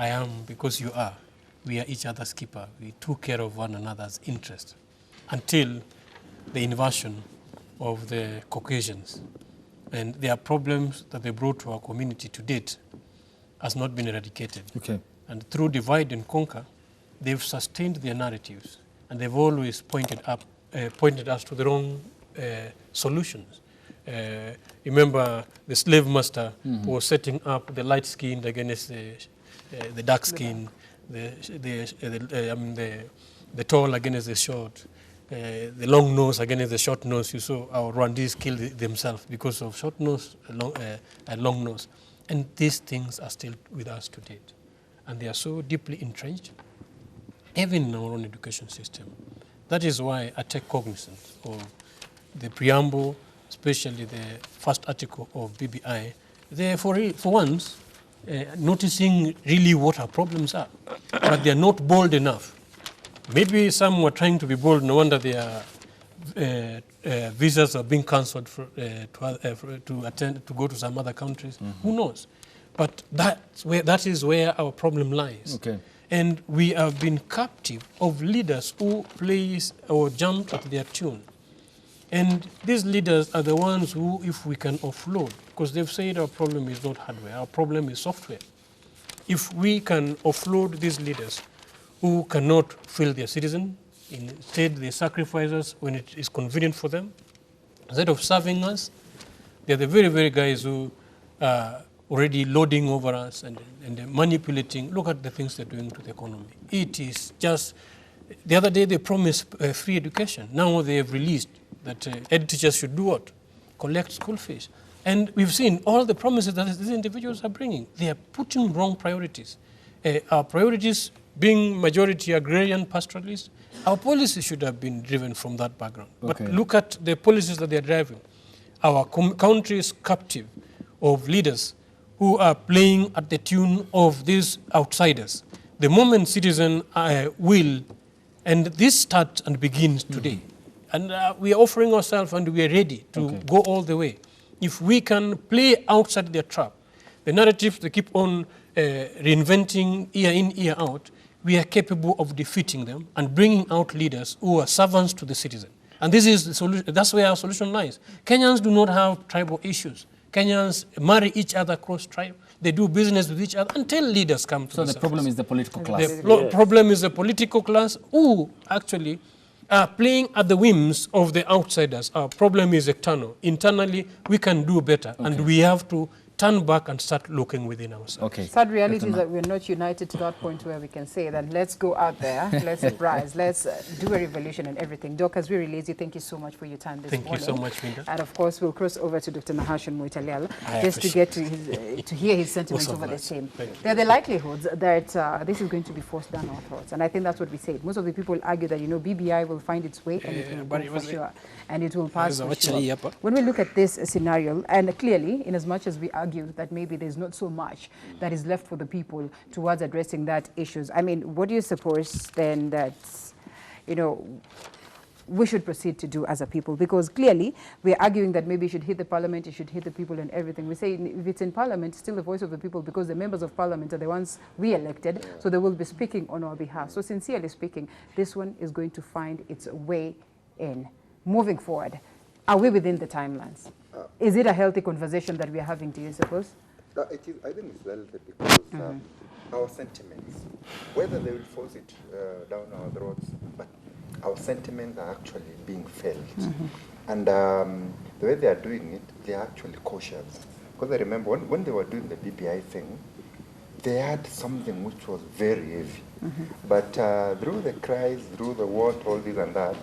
I am because you are. We are each other's keeper. We took care of one another's interest until the invasion of the Caucasians. And their problems that they brought to our community to date has not been eradicated. And through divide and conquer, they've sustained their narratives, and they've always pointed us to the wrong solutions. Remember, the slave master who was setting up the light-skinned against the dark-skinned, the tall against the short, the long nose against the short nose. You saw our Rwandese kill themselves because of short nose and long nose. And these things are still with us to date. And they are so deeply entrenched, even in our own education system. That is why I take cognizance of the preamble, especially the first article of BBI. For once, noticing really what our problems are, but they are not bold enough. Maybe some were trying to be bold, no wonder their visas are being cancelled to go to some other countries. Who knows? But that is where our problem lies. Okay. And we have been captive of leaders who plays or jump at their tune. And these leaders are the ones who, if we can offload, because they've said our problem is not hardware, our problem is software. If we can offload these leaders who cannot fill their citizen, instead they sacrifice us when it is convenient for them, instead of serving us, they're the very, very guys who are already loading over us and manipulating. Look at the things they're doing to the economy. It is just, the other day they promised free education. Now they have released that ed teachers should do what? Collect school fees. And we've seen all the promises that these individuals are bringing. They are putting wrong priorities. Our priorities being majority agrarian pastoralists, our policies should have been driven from that background. Okay. But look at the policies that they're driving. Our country is captive of leaders who are playing at the tune of these outsiders. The moment citizen will, and this starts and begins today. And we are offering ourselves and we are ready to go all the way. If we can play outside their trap, the narratives they keep on reinventing year in, year out, we are capable of defeating them and bringing out leaders who are servants to the citizen. And this is the solution. That's where our solution lies. Kenyans do not have tribal issues. Kenyans marry each other across tribe. They do business with each other until leaders come to the surface. So the problem is the political class. The problem is the political class who actually are playing at the whims of the outsiders. Our problem is external. Internally, we can do better, and we have to turn back and start looking within ourselves. Okay. Sad reality is that we're not united to that point where we can say that let's go out there, let's rise, let's do a revolution and everything. Doc, as we release you, thank you so much for your time this morning. Thank you so much, Linda. And of course, we'll cross over to Dr. Nahashon Moitaliel just to get to hear his sentiments over the same. There are the likelihoods that this is going to be forced down our throats. And I think that's what we said. Most of the people argue that, BBI will find its way and it will go for sure. And it will pass for sure. When we look at this scenario, and clearly, in as much as we argue that maybe there's not so much that is left for the people towards addressing that issues. I mean, what do you suppose then that, we should proceed to do as a people? Because clearly we're arguing that maybe it should hit the parliament, it should hit the people and everything. We say if it's in parliament, it's still the voice of the people because the members of parliament are the ones we elected, so they will be speaking on our behalf. So sincerely speaking, this one is going to find its way in. Moving forward, are we within the timelines? Is it a healthy conversation that we are having, do you suppose? It is, I think it's healthy because our sentiments, whether they will force it down our throats, but our sentiments are actually being felt. And the way they are doing it, they are actually cautious. Because I remember when they were doing the BBI thing, they had something which was very heavy. But through the cries, through the what, all this and that,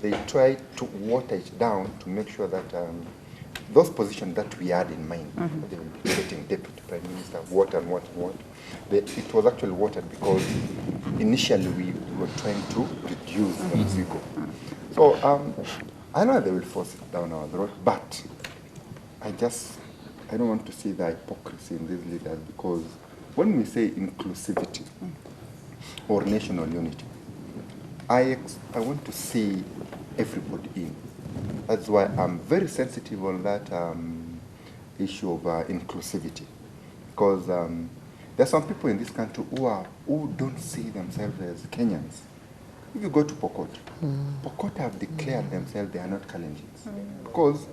they tried to water it down to make sure that those positions that we had in mind, they will be getting deputy prime minister, what and what and what. It was actually watered because initially we were trying to reduce the mzigo. So I know they will force it down our throat, but I don't want to see the hypocrisy in these leaders, because when we say inclusivity or national unity, I want to see everybody in. That's why I'm very sensitive on that issue of inclusivity, because there are some people in this country who don't see themselves as Kenyans. If you go to Pokot, Pokot have declared themselves they are not Kalenjins, because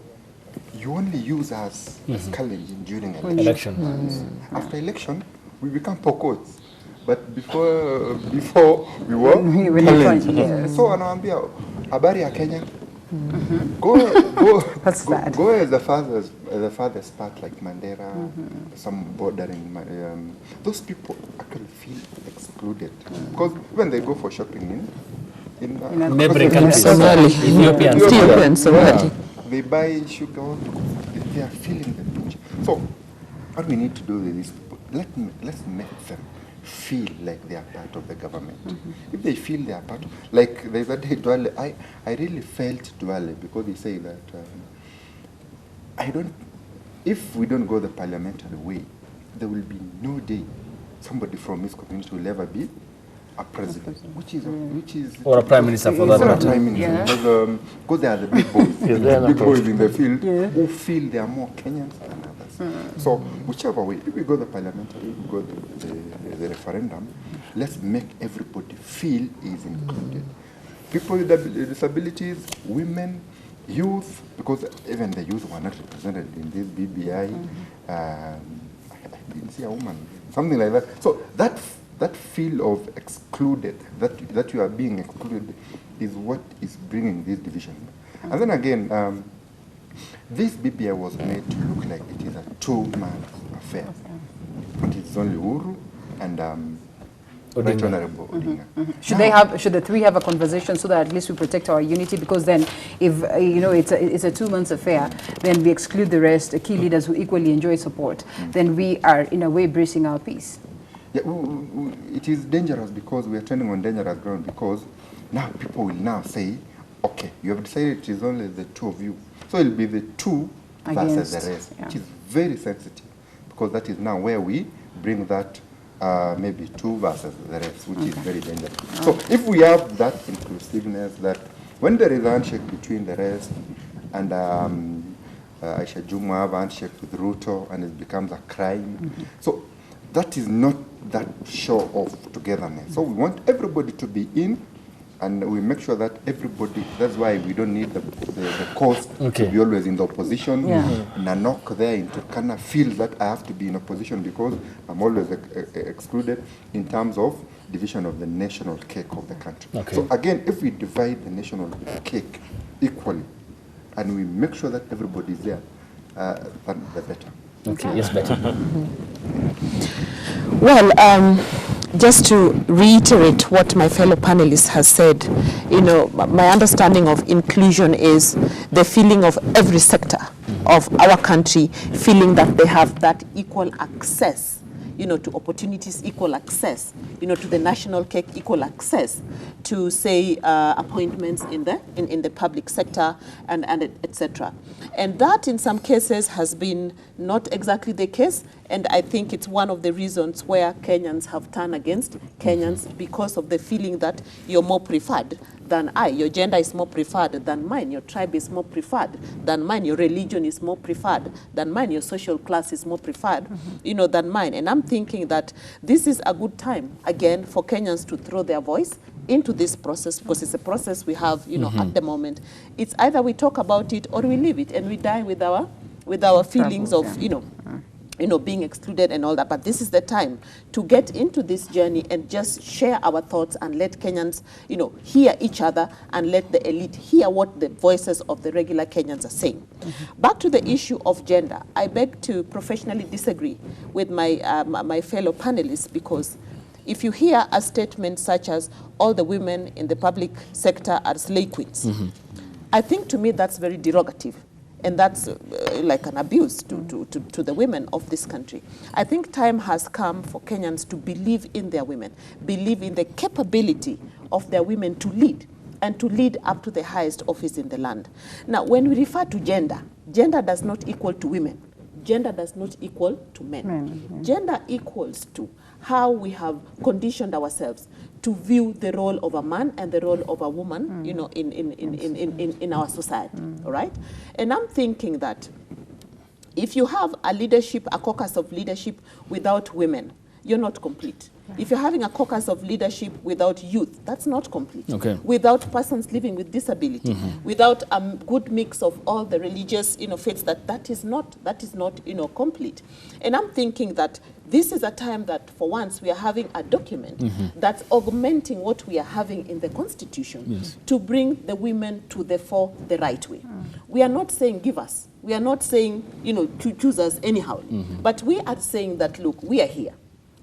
you only use us as Kalenjin during election. After election, we become Pokots. But before we were Kalenjin. So anaambia habari ya Kenya. Go as the farthest part like Mandera, some bordering. Those people actually feel excluded because when they go for shopping in neighboring countries, Ethiopian, Somali, they buy sugar. They are feeling the pinch. So what we need to do with these people, let's make them feel like they are part of the government. If they feel they are part of, like there's a day Duale, I really felt Duale because they say that if we don't go the parliamentary way, there will be no day somebody from his community will ever be a president, which is or a prime minister for that matter. Prime minister, because they are the big boys, the big boys in the field who feel they are more Kenyans than others. So whichever way, if we go the parliamentary, if we go the referendum, let's make everybody feel is included. People with disabilities, women, youth, because even the youth were not represented in this BBI. I didn't see a woman, something like that. So that feel of excluded, that you are being excluded, is what is bringing this division. And then again, this BBI was made to look like it is a two-man affair. But it's only Uhuru and Right Honorable Odinga. Should the three have a conversation so that at least we protect our unity? Because then, if it's a 2 months affair, then we exclude the rest, the key leaders who equally enjoy support. Then we are in a way bracing our peace. Yeah, it is dangerous because we are turning on dangerous ground, because now people will now say, okay, you have decided it is only the two of you. So it will be the two versus the rest, which is very sensitive, because that is now where we bring that maybe two versus the rest, which is very dangerous. So if we have that inclusiveness, that when there is a handshake between the rest and Aisha Jumwa have a handshake with Ruto and it becomes a crime, so that is not that show of togetherness. So we want everybody to be in, and we make sure that everybody, that's why we don't need the cost to be always in the opposition. Nanok there in Turkana feels that I have to be in opposition because I'm always excluded in terms of division of the national cake of the country. So again, if we divide the national cake equally, and we make sure that everybody is there, then the better. Yes, Betty. Well, just to reiterate what my fellow panelist has said, my understanding of inclusion is the feeling of every sector of our country feeling that they have that equal access, to opportunities, equal access, to the national cake, equal access to, say, appointments in the public sector, and etc. And that, in some cases, has been not exactly the case. And I think it's one of the reasons where Kenyans have turned against Kenyans, because of the feeling that you're more preferred than I. Your gender is more preferred than mine. Your tribe is more preferred than mine. Your religion is more preferred than mine. Your social class is more preferred, than mine. And I'm thinking that this is a good time, again, for Kenyans to throw their voice into this process, because it's a process we have, at the moment. It's either we talk about it or we leave it, and we die with our feelings of, being excluded and all that. But this is the time to get into this journey and just share our thoughts and let Kenyans, hear each other, and let the elite hear what the voices of the regular Kenyans are saying. Back to the issue of gender, I beg to professionally disagree with my fellow panelists, because if you hear a statement such as all the women in the public sector are slay queens, I think to me that's very derogative. And that's like an abuse to the women of this country. I think time has come for Kenyans to believe in their women, believe in the capability of their women to lead, and to lead up to the highest office in the land. Now, when we refer to gender, gender does not equal to women. Gender does not equal to men. Gender equals to how we have conditioned ourselves to view the role of a man and the role of a woman, in our society, all right? And I'm thinking that if you have a caucus of leadership without women, you're not complete. If you're having a caucus of leadership without youth, that's not complete. Without persons living with disability, without a good mix of all the religious, faiths, that is not complete. And I'm thinking that this is a time that, for once, we are having a document that's augmenting what we are having in the Constitution to bring the women to the fore the right way. We are not saying give us. We are not saying, choose us anyhow. But we are saying that, look, we are here,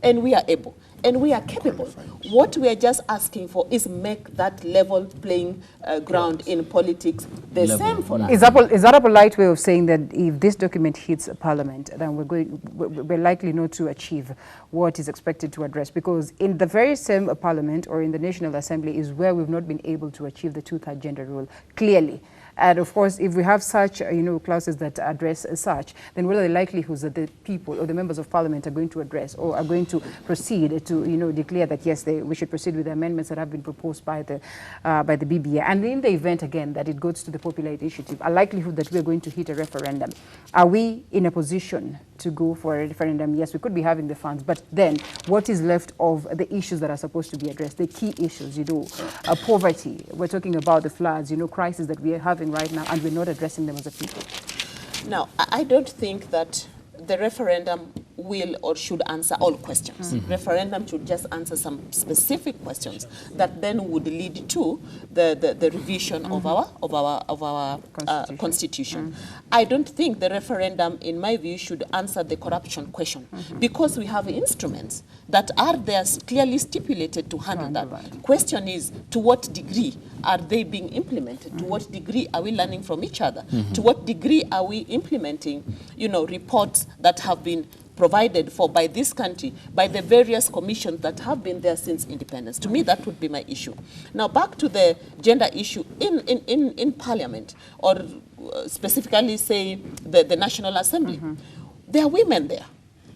and we are able, and we are capable. What we are just asking for is make that level playing ground in politics the same for us. Is that a polite way of saying that if this document hits Parliament, then we're likely not to achieve what is expected to address? Because in the very same Parliament or in the National Assembly is where we've not been able to achieve the two-third gender rule clearly. And of course, if we have such, clauses that address such, then what are the likelihoods that the people or the members of parliament are going to address or are going to proceed to, declare that, yes, we should proceed with the amendments that have been proposed by the BBI. And in the event, again, that it goes to the popular initiative, a likelihood that we're going to hit a referendum, are we in a position to go for a referendum? Yes, we could be having the funds, but then what is left of the issues that are supposed to be addressed, the key issues, poverty, we're talking about the floods, crises that we are having right now, and we're not addressing them as a people. Now, I don't think that the referendum will or should answer all questions. Referendum should just answer some specific questions that then would lead to the revision of our constitution. I don't think the referendum, in my view, should answer the corruption question because we have instruments that are there clearly stipulated to handle that. Question is, to what degree are they being implemented? To what degree are we learning from each other? To what degree are we implementing, reports that have been provided for by this country, by the various commissions that have been there since independence? To me, that would be my issue. Now, back to the gender issue in Parliament, or specifically, say, the National Assembly. There are women there,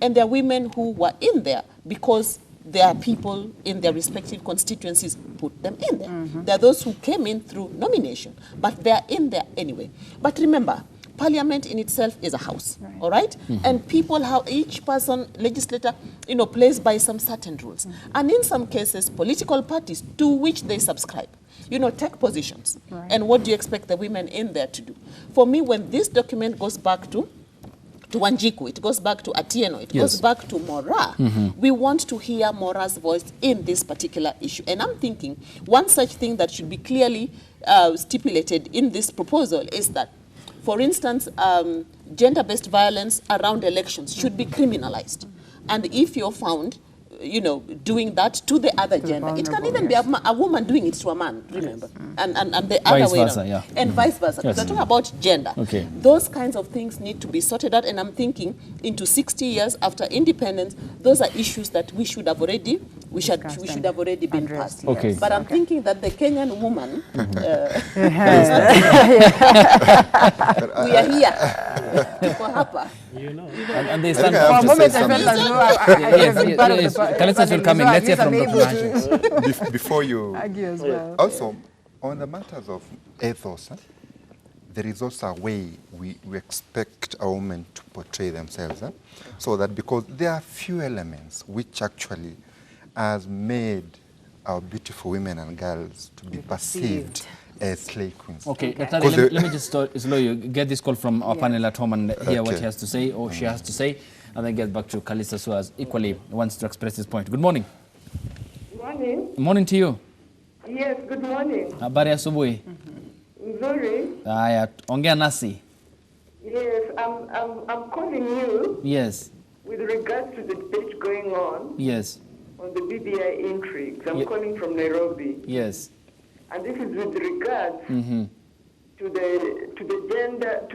and there are women who were in there because there are people in their respective constituencies put them in there. There are those who came in through nomination, but they are in there anyway. But remember, Parliament in itself is a house, all right? And people, each person, legislator, plays by some certain rules. And in some cases, political parties to which they subscribe, take positions. And what do you expect the women in there to do? For me, when this document goes back to Wanjiku, it goes back to Atieno, it goes back to Mora, we want to hear Mora's voice in this particular issue. And I'm thinking one such thing that should be clearly stipulated in this proposal is that, for instance, gender-based violence around elections should be criminalized. And if you're found, doing that to the other gender, it can even be a woman doing it to a man, remember, and the other way around, and vice versa. Because we're talking about gender. Those kinds of things need to be sorted out, and I'm thinking into 60 years after independence, those are issues that we should have already been passed. But I'm thinking that the Kenyan woman, we are here for Hapa. And they stand for a moment I felt as though Kalisa will come in. Let's hear from Dr. Nash. Before you argue as well. Also, on the matters of ethos, there is also a way we expect a woman to portray themselves. So that because there are few elements which actually has made our beautiful women and girls to be perceived as slave queens. Okay, let me just slow you. Get this call from our panel at home and hear what he has to say or she has to say, and then get back to Kalisa, who has equally wants to express his point. Good morning. Morning. Morning to you. Yes, good morning. Habari asubuhi. Nzuri. Haya, ongea nasi. Yes, I'm calling you. Yes. With regards to the debate going on. Yes. On the BBI intrigues. I'm calling from Nairobi. Yes. And this is with regards to the gender.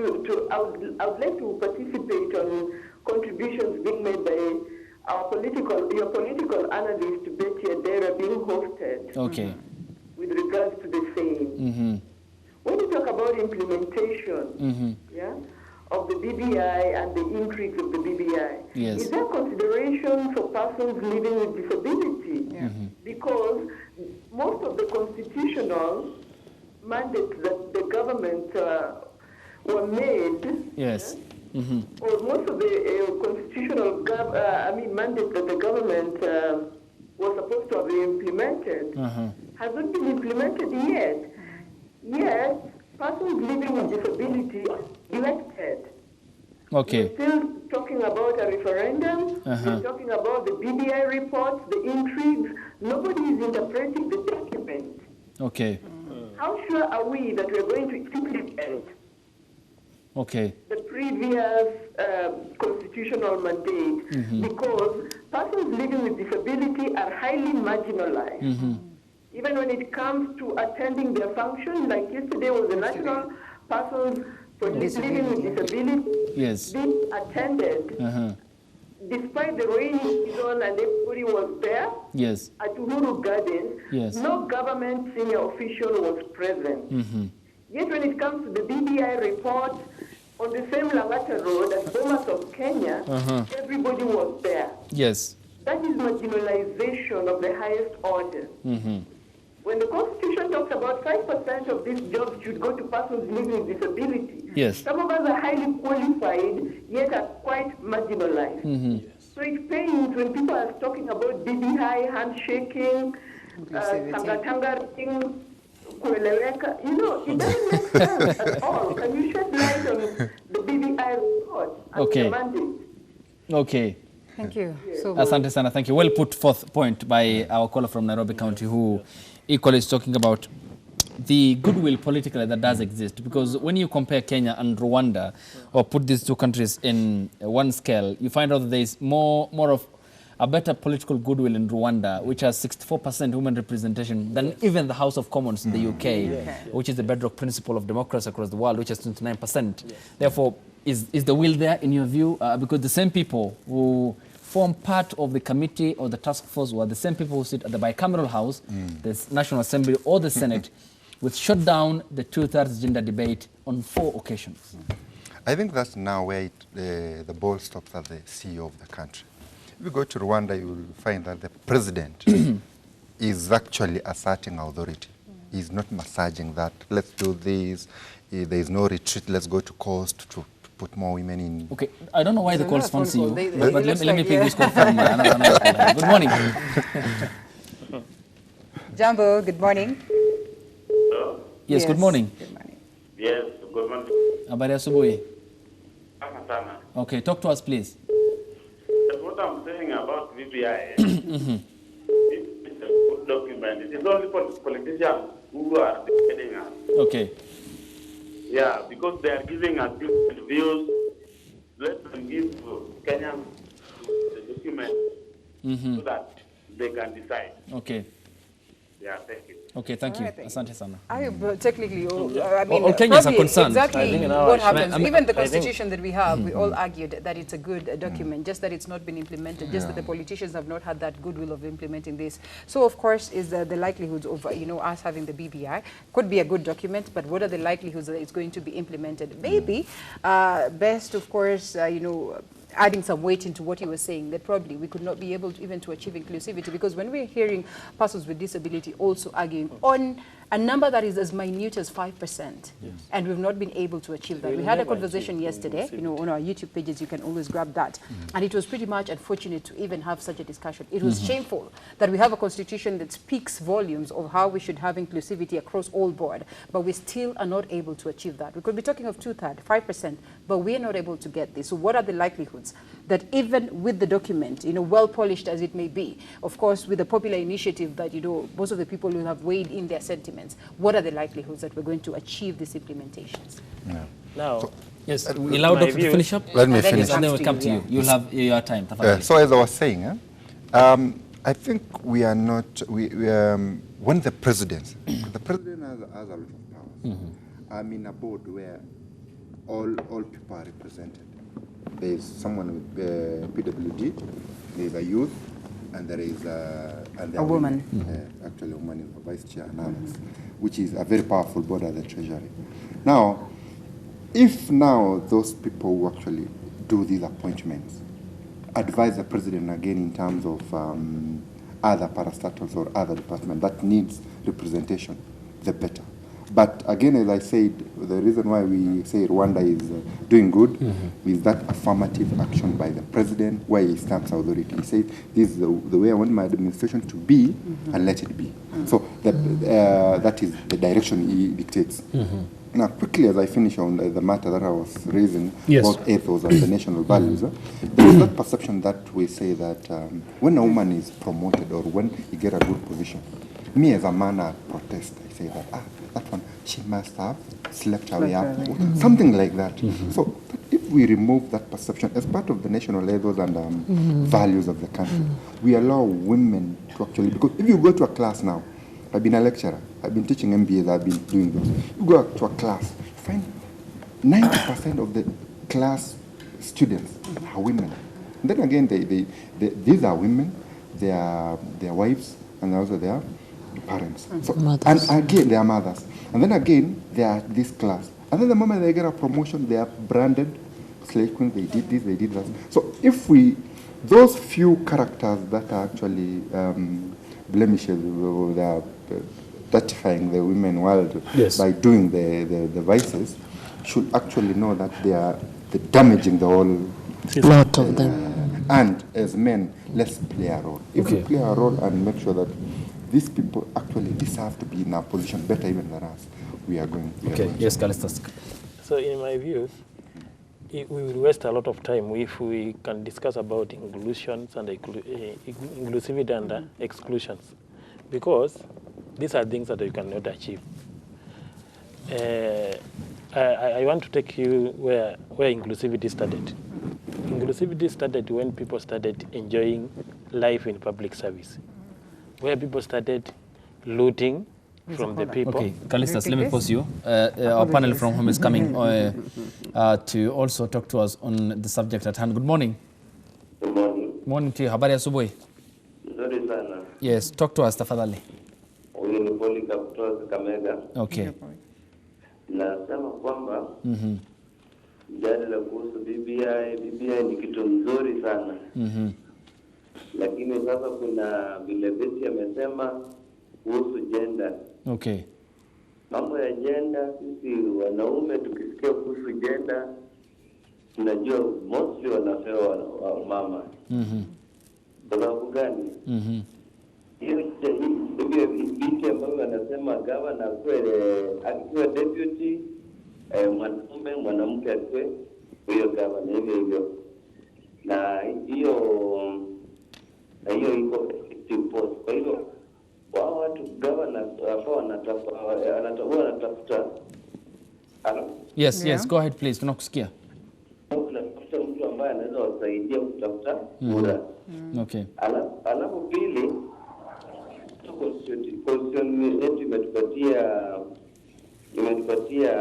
I would like to participate on contributions being made by your political analyst Betty Adera being hosted. Okay. With regards to the same. When you talk about implementation, of the BBI and the intrigues of the BBI, is there consideration for persons living with disability? Because most of the constitutional mandates that the government were made, or most of the constitutional mandates that the government was supposed to have implemented, hasn't been implemented yet. Yet, persons living with disability are elected. Okay. We're still talking about a referendum. We're talking about the BBI reports, the intrigues. Nobody is interpreting the document. Okay. How sure are we that we're going to implement the previous constitutional mandate? Because persons living with disability are highly marginalized. Even when it comes to attending their functions, like yesterday was the National Persons for Living with Disability being attended. Despite the rainy season and everybody was there at Uhuru Gardens, no government senior official was present. Yet when it comes to the BBI report, on the same Langata Road at Bomas of Kenya, everybody was there. Yes. That is marginalization of the highest order. When the Constitution talks about 5% of these jobs should go to persons living with disability, Yes. some of us are highly qualified, yet are quite marginalized. So it pains when people are talking about BBI, handshaking, tanga-tanga, kueleweka. You know, it doesn't make sense at all. Can you shed light on the BBI report and the mandate? Okay. Thank you so much. Asante sana, thank you. Well put forth point by our caller from Nairobi County, who equally is talking about the goodwill politically that does exist. Because when you compare Kenya and Rwanda, or put these two countries in one scale, you find out that there is more of a better political goodwill in Rwanda, which has 64% women representation than even the House of Commons in the UK, which is the bedrock principle of democracy across the world, which has 29%. Therefore, is the will there in your view? Because the same people who form part of the committee or the task force were the same people who sit at the bicameral house, the National Assembly or the Senate, which shut down the two-thirds gender debate on 4 occasions. I think that's now where the ball stops at the CEO of the country. If you go to Rwanda, you will find that the president is actually asserting authority. He's not massaging that, let's do this, there is no retreat, let's go to coast to put more women in. Okay, I don't know why the calls fancy you, but let me pick this call from another caller. Good morning. Jambo, good morning. Hello? Yes, good morning. Good morning. Yes, good morning. Habari asubuhi. Sana. Okay, talk to us, please. That's what I'm saying about BBI. It's a good document. It is only for politicians who are deciding us. Okay. Yeah, because they are giving us different views. Let them give Kenyans the document so that they can decide. Okay. Yeah, thank you. Okay, thank you. Asante sana. Technically, I mean, all Kenyans are concerned. Exactly what happens. Even the constitution that we have, we all argued that it's a good document, just that it's not been implemented, just that the politicians have not had that goodwill of implementing this. So, of course, is the likelihoods of us having the BBI. Could be a good document, but what are the likelihoods that it's going to be implemented? Maybe best, of course, adding some weight into what you were saying, that probably we could not be able to even to achieve inclusivity, because when we're hearing persons with disability also arguing on a number that is as minute as 5%, and we've not been able to achieve that. We had a conversation yesterday, on our YouTube pages, you can always grab that, and it was pretty much unfortunate to even have such a discussion. It was shameful that we have a constitution that speaks volumes of how we should have inclusivity across all board, but we still are not able to achieve that. We could be talking of 2/3, 5%, but we are not able to get this. So what are the likelihoods that even with the document, well polished as it may be, of course, with the popular initiative that, most of the people will have weighed in their sentiments, what are the likelihoods that we're going to achieve these implementations? Now, yes, we allow Dr. to finish up. Let me finish. And then we'll come to you. You'll have your time. So as I was saying, I think we are not, when the president has a lot of powers. I'm in a board where all people are represented. There's someone with PWD, there's a youth, and there is a woman. Actually, a woman is the vice chair and others, which is a very powerful board at the Treasury. Now, if now those people who actually do these appointments advise the president again in terms of other parastatals or other departments that needs representation, the better. But again, as I said, the reason why we say Rwanda is doing good is that affirmative action by the president, where he stamps authority. He says, this is the way I want my administration to be, and let it be. So that is the direction he dictates. Now, quickly, as I finish on the matter that I was raising about ethos and the national values, there is that perception that we say that when a woman is promoted or when you get a good position, me as a man, I protest. I say that, that one, she must have slept her way up, something like that. So if we remove that perception as part of the national ethos and values of the country, we allow women to actually, because if you go to a class now, I've been a lecturer, I've been teaching MBAs, I've been doing those. You go to a class, you find 90% of the class students are women. And then again, these are women, they are their wives, and also they are parents. So, and again, they are mothers. And then again, they are this class. And then the moment they get a promotion, they are branded slave queens, they did this, they did that. So if those few characters that are actually blemishes, they are certifying the women world by doing the vices, should actually know that they're damaging the whole lot of them. And as men, let's play a role. If we play a role and make sure that these people actually deserve to be in a position better even than us, we are going. Yes, Callistus. So in my view, we will waste a lot of time if we can discuss about inclusions and inclusivity and exclusions, because these are things that you cannot achieve. I want to take you where inclusivity started. Inclusivity started when people started enjoying life in public service, where people started looting from the people. Okay, Callistus, let me pause you. Our panel from home is coming to also talk to us on the subject at hand. Good morning. Good morning. Morning to you. Habari asubuhi. Nzuri sana. Yes, talk to us tafadhali. Huyu ni Polika kutoka Kakamega. Okay. Nasema kwamba mjadala kuhusu BBI ni kitu mzuri sana. Lakini sasa kuna vile Beti amesema kuhusu gender. Okay. Mambo ya gender, sisi wanaume tukisikia kuhusu gender tunajua mostly wanapewa wa mama. Kwa sababu gani? Hiyo binti ambayo anasema gavana akiwa deputy mwanaume mwanamke akiwe huyo gavana hivyo. Na hiyo iko effective post. Kwa hivyo wao watu gavana ambao wanatafuta. Yes, go ahead please, tunakusikia. Tunatafuta mtu ambaye anaweza wasaidia kutafuta kura. Okay. Alafu pili, constitution yetu imetupatia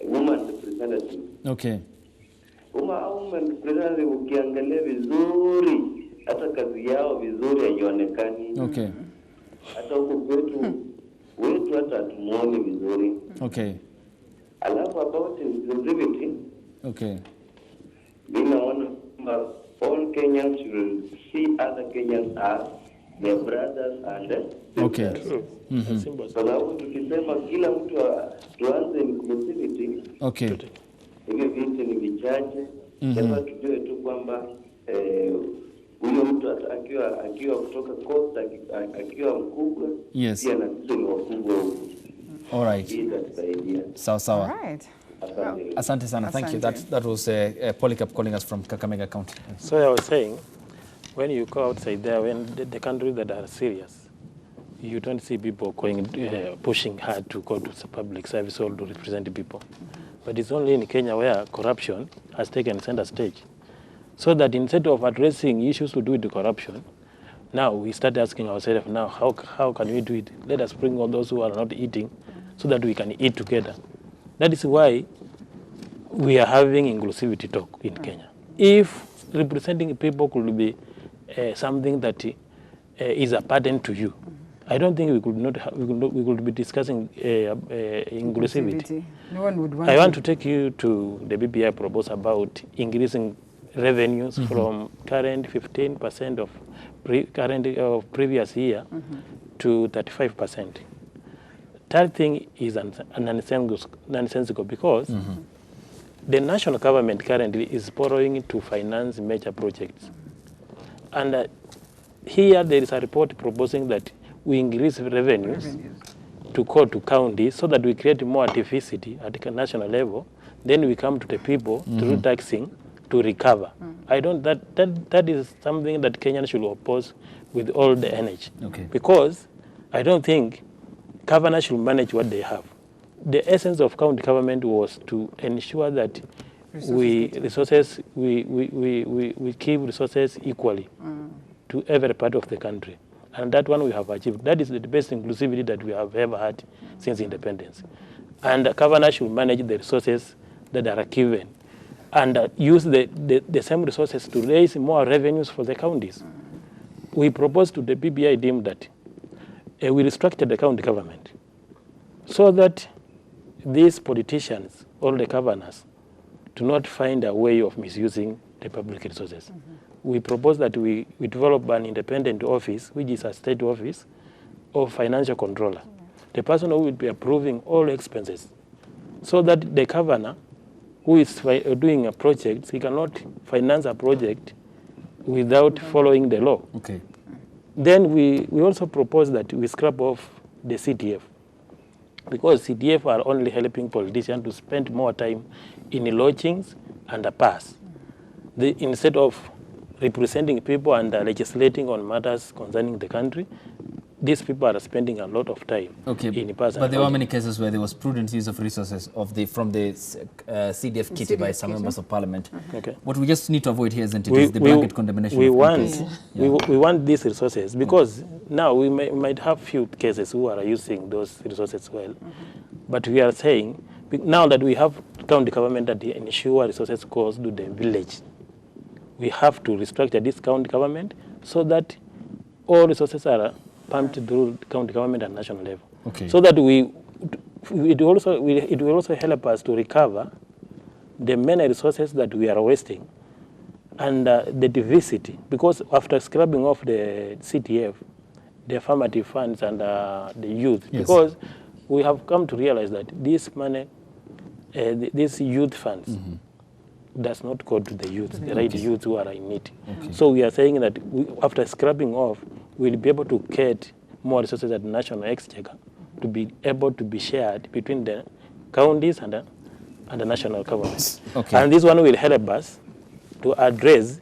woman representative. Okay. Woman representative ukiangalia vizuri, hata kazi yao vizuri haionekani. Okay. Hata huko wetu hata hatumuoni vizuri. Okay. Alafu about inclusivity. Okay. Mimi naona all Kenyans should see other Kenyans as their brothers and sisters. Okay. Kwa sababu tukisema kila mtu tuanze inclusivity. Okay. Hivyo vitu ni vichache. Sasa tujue tu kwamba huyo mtu akiwa kutoka coast akiwa mkubwa pia na sisi ni wakubwa huko. All right. Sawa. All right. Asante sana. Thank you. That was Polycarp calling us from Kakamega County. So I was saying, when you go outside there, when the countries that are serious, you don't see people going pushing hard to go to public service or to represent people. But it's only in Kenya where corruption has taken center stage. So that instead of addressing issues to do with the corruption, now we start asking ourselves, now how can we do it? Let us bring all those who are not eating so that we can eat together. That is why we are having inclusivity talk in Kenya. If representing people could be something that is a burden to you, I don't think we could be discussing inclusivity. No one would want I want to take you to the BBI proposal about increasing revenues from current 15% of previous year to 35%. Third thing is nonsensical because the national government currently is borrowing to finance major projects. And here there is a report proposing that we increase revenues to go to counties so that we create more diversity at the national level. Then we come to the people through taxing to recover. That is something that Kenyans should oppose with all the energy. Okay. Because I don't think governors should manage what they have. The essence of county government was to ensure that we give resources equally to every part of the country. And that one we have achieved. That is the best inclusivity that we have ever had since independence. And the governor should manage the resources that are given and use the same resources to raise more revenues for the counties. We propose to the BBI team that we restructured the county government so that these politicians, all the governors, do not find a way of misusing the public resources. We propose that we develop an independent office, which is a state office of financial controller. The person who will be approving all expenses, so that the governor who is doing a project, he cannot finance a project without following the law. Okay. Then we also propose that we scrap off the CTF, because CTF are only helping politicians to spend more time in lodgings and a pass. Instead of representing people and legislating on matters concerning the country, these people are spending a lot of time in pass. But there were many cases where there was prudent use of resources from the CDF kitty by some members of parliament. Okay. What we just need to avoid here is the blanket condemnation. We want these resources, because now we might have few cases who are using those resources well. But we are saying, now that we have county government that ensure resources goes to the village, we have to restructure this county government so that all resources are pumped through county government at national level. Okay. So that it will also help us to recover the many resources that we are wasting and the diversity. Because after scrubbing off the CTF, the affirmative funds and the youth, because we have come to realize that this money, these youth funds, does not go to the youth, the right youth who are in need. So we are saying that after scrubbing off, we'll be able to get more resources at the national exchequer to be able to be shared between the counties and the national government. And this one will help us to address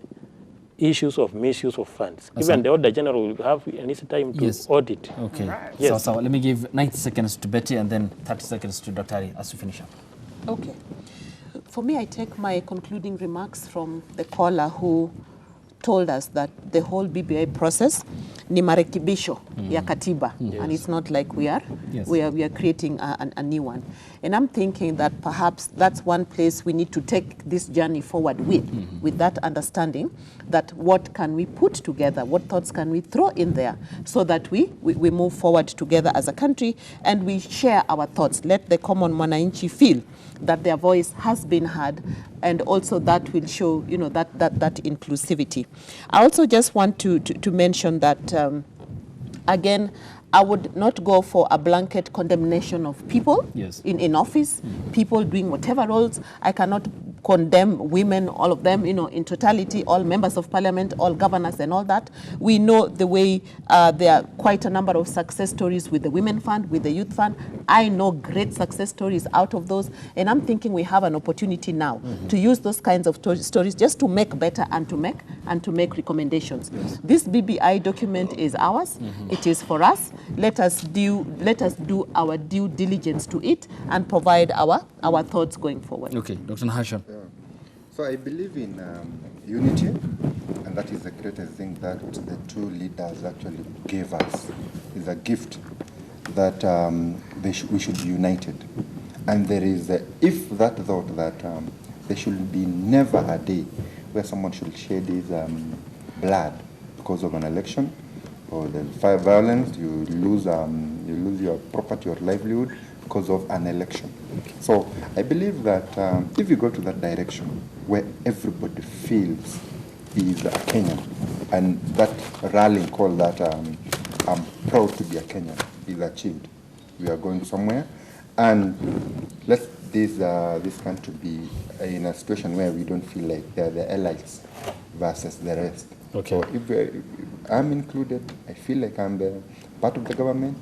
issues of misuse of funds. Even the Auditor General will have an easy time to audit. Okay. Yes. So let me give 90 seconds to Betty and then 30 seconds to Dr. Ari as we finish up. Okay. For me, I take my concluding remarks from the caller who told us that the whole BBI process ni marekebisho ya katiba, and it's not like we are creating a new one. And I'm thinking that perhaps that's one place we need to take this journey forward with that understanding that what can we put together, what thoughts can we throw in there so that we move forward together as a country and we share our thoughts. Let the common mwananchi feel that their voice has been heard, and also that will show, that inclusivity. I also just want to mention that, again, I would not go for a blanket condemnation of people in office, people doing whatever roles. I cannot condemn women, all of them, in totality, all members of parliament, all governors and all that. We know the way there are quite a number of success stories with the Women Fund, with the Youth Fund. I know great success stories out of those. And I'm thinking we have an opportunity now to use those kinds of stories just to make better and to make recommendations. This BBI document is ours. It is for us. Let us do our due diligence to it and provide our thoughts going forward. Okay, Dr. Nahasha. So I believe in unity, and that is the greatest thing that the two leaders actually gave us. Is a gift that we should be united. And there is, if that thought that there should be never a day where someone should shed his blood because of an election, or the fire violence, you lose your property or livelihood because of an election. So I believe that if you go to that direction where everybody feels is a Kenyan, and that rallying call that I'm proud to be a Kenyan is achieved, we are going somewhere, and let this country be in a situation where we don't feel like they're the allies versus the rest. Okay. So if I'm included, I feel like I'm the part of the government,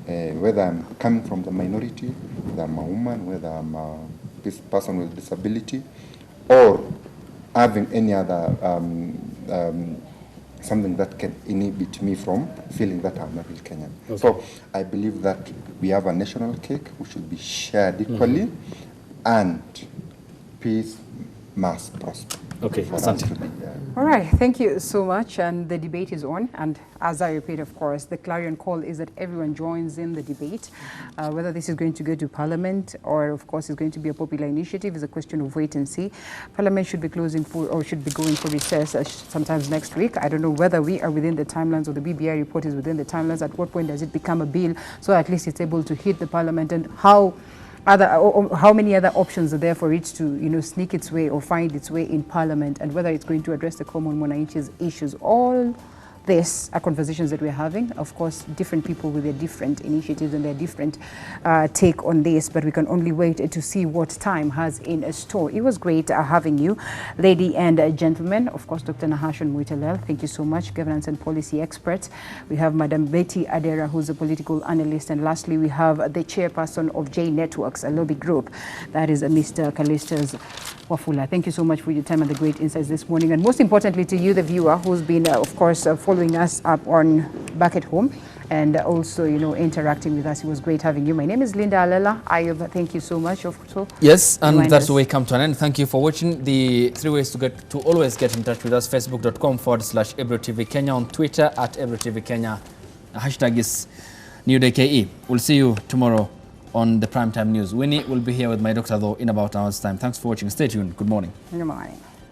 whether I'm coming from the minority, whether I'm a woman, whether I'm a person with disability, or having any other something that can inhibit me from feeling that I'm not a Kenyan. Okay. So I believe that we have a national cake which should be shared equally, and peace mass prosper. Okay, For us to asante. be there. All right, thank you so much. And the debate is on. And as I repeat, of course, the clarion call is that everyone joins in the debate. Whether this is going to go to Parliament or, of course, is going to be a popular initiative is a question of wait and see. Parliament should be closing for, or should be going for recess sometimes next week. I don't know whether we are within the timelines or the BBI report is within the timelines. At what point does it become a bill so at least it's able to hit the Parliament, and how many other options are there for it to, sneak its way or find its way in Parliament, and whether it's going to address the common mwananchi's issues. All this are conversations that we're having. Of course, different people with their different initiatives and their different take on this, but we can only wait to see what time has in store. It was great having you, lady and gentlemen. Of course, Dr. Nahashon Muitalel, thank you so much, governance and policy expert. We have Madam Betty Adera, who's a political analyst. And lastly, we have the chairperson of J Networks, a lobby group. That is Mr. Kalistas Wafula. Thank you so much for your time and the great insights this morning. And most importantly to you, the viewer, who's been, of course, following us up on back at home and also, interacting with us. It was great having you. My name is Linda Alela. I thank you so much. Yes, and that's where we come to an end. Thank you for watching. The 3 ways to always get in touch with us: facebook.com/EbroTV Kenya, on Twitter @EbroTV Kenya. Hashtag is NewDayKE. We'll see you tomorrow on the Primetime News. Winnie will be here with my doctor, though, in about an hour's time. Thanks for watching. Stay tuned. Good morning. Good morning.